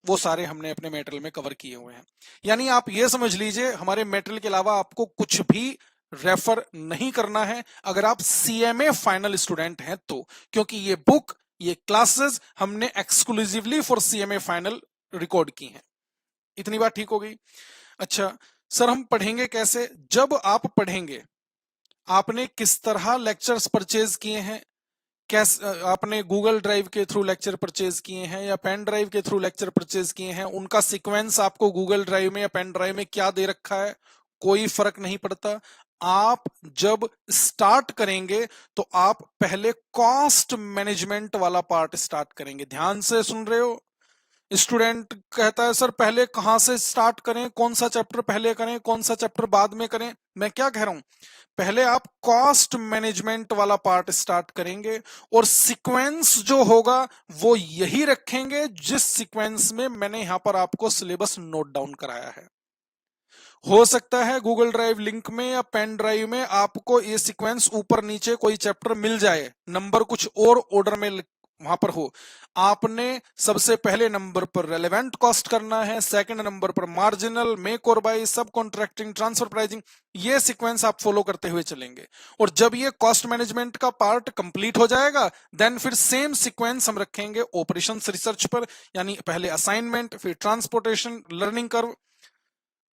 वो सारे हमने अपने मेटेरियल में कवर किए हुए हैं। यानी आप ये समझ लीजिए हमारे मेटेरियल के अलावा आपको कुछ भी रेफर नहीं करना है अगर आप सीएमए फाइनल स्टूडेंट हैं तो, क्योंकि ये बुक, ये क्लासेस हमने exclusively for CMA final record की हैं। इतनी बात ठीक हो गई। अच्छा सर, हम पढ़ेंगे कैसे? जब आप पढ़ेंगे, आपने किस तरह लेक्चर्स परचेज किए हैं, कैसे आपने गूगल ड्राइव के थ्रू लेक्चर परचेज किए हैं या पेन ड्राइव के थ्रू लेक्चर परचेज किए हैं, उनका सीक्वेंस आपको गूगल ड्राइव में या पेन ड्राइव में क्या दे रखा है, कोई फर्क नहीं पड़ता। आप जब स्टार्ट करेंगे तो आप पहले कॉस्ट मैनेजमेंट वाला पार्ट स्टार्ट करेंगे। ध्यान से सुन रहे हो? स्टूडेंट कहता है सर पहले कहां से स्टार्ट करें, कौन सा चैप्टर पहले करें, कौन सा चैप्टर बाद में करें? मैं क्या कह रहा हूं, पहले आप कॉस्ट मैनेजमेंट वाला पार्ट स्टार्ट करेंगे और सीक्वेंस जो होगा वो यही रखेंगे जिस सीक्वेंस में मैंने यहां पर आपको सिलेबस नोट डाउन कराया है। हो सकता है गूगल ड्राइव लिंक में या पेन ड्राइव में आपको ये सीक्वेंस ऊपर नीचे कोई चैप्टर मिल जाए, नंबर कुछ और ऑर्डर में वहां पर हो। आपने सबसे पहले नंबर पर रेलेवेंट कॉस्ट करना है, सेकंड नंबर पर मार्जिनल, मेक और बाय, सब कॉन्ट्रैक्टिंग, ट्रांसफर प्राइसिंग, ये सीक्वेंस आप फॉलो करते हुए चलेंगे। और जब ये कॉस्ट मैनेजमेंट का पार्ट कंप्लीट हो जाएगा देन फिर सेम सीक्वेंस हम रखेंगे ऑपरेशंस रिसर्च पर, यानी पहले असाइनमेंट, फिर transportation, learning curve,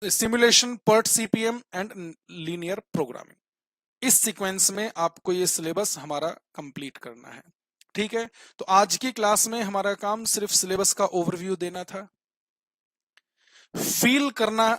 simulation, PERT CPM and linear programming. इस सीक्वेंस में आपको ये सिलेबस हमारा कंप्लीट करना है। ठीक है, तो आज की क्लास में हमारा काम सिर्फ सिलेबस का ओवरव्यू देना था, फील करना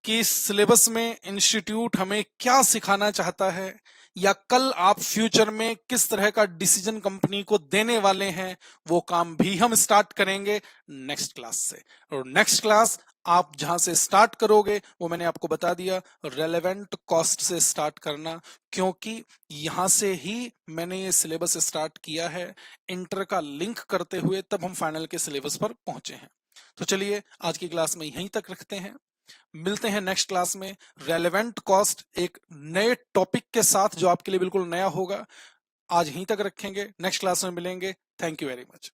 कि सिलेबस में इंस्टीट्यूट हमें क्या सिखाना चाहता है या कल आप फ्यूचर में किस तरह का डिसीजन कंपनी को देने वाले हैं, वो काम भी हम स्टार्ट करेंगे नेक्स्ट क्लास से। और नेक्स्ट क्लास आप जहां से स्टार्ट करोगे वो मैंने आपको बता दिया, रेलेवेंट कॉस्ट से स्टार्ट करना, क्योंकि यहां से ही मैंने ये सिलेबस स्टार्ट किया है इंटर का लिंक करते हुए, तब हम फाइनल के सिलेबस पर पहुंचे हैं। तो चलिए आज की क्लास में यहीं तक रखते हैं, मिलते हैं नेक्स्ट क्लास में रेलेवेंट कॉस्ट एक नए टॉपिक के साथ जो आपके लिए बिल्कुल नया होगा। आज यहीं तक रखेंगे, नेक्स्ट क्लास में मिलेंगे। Thank you very much.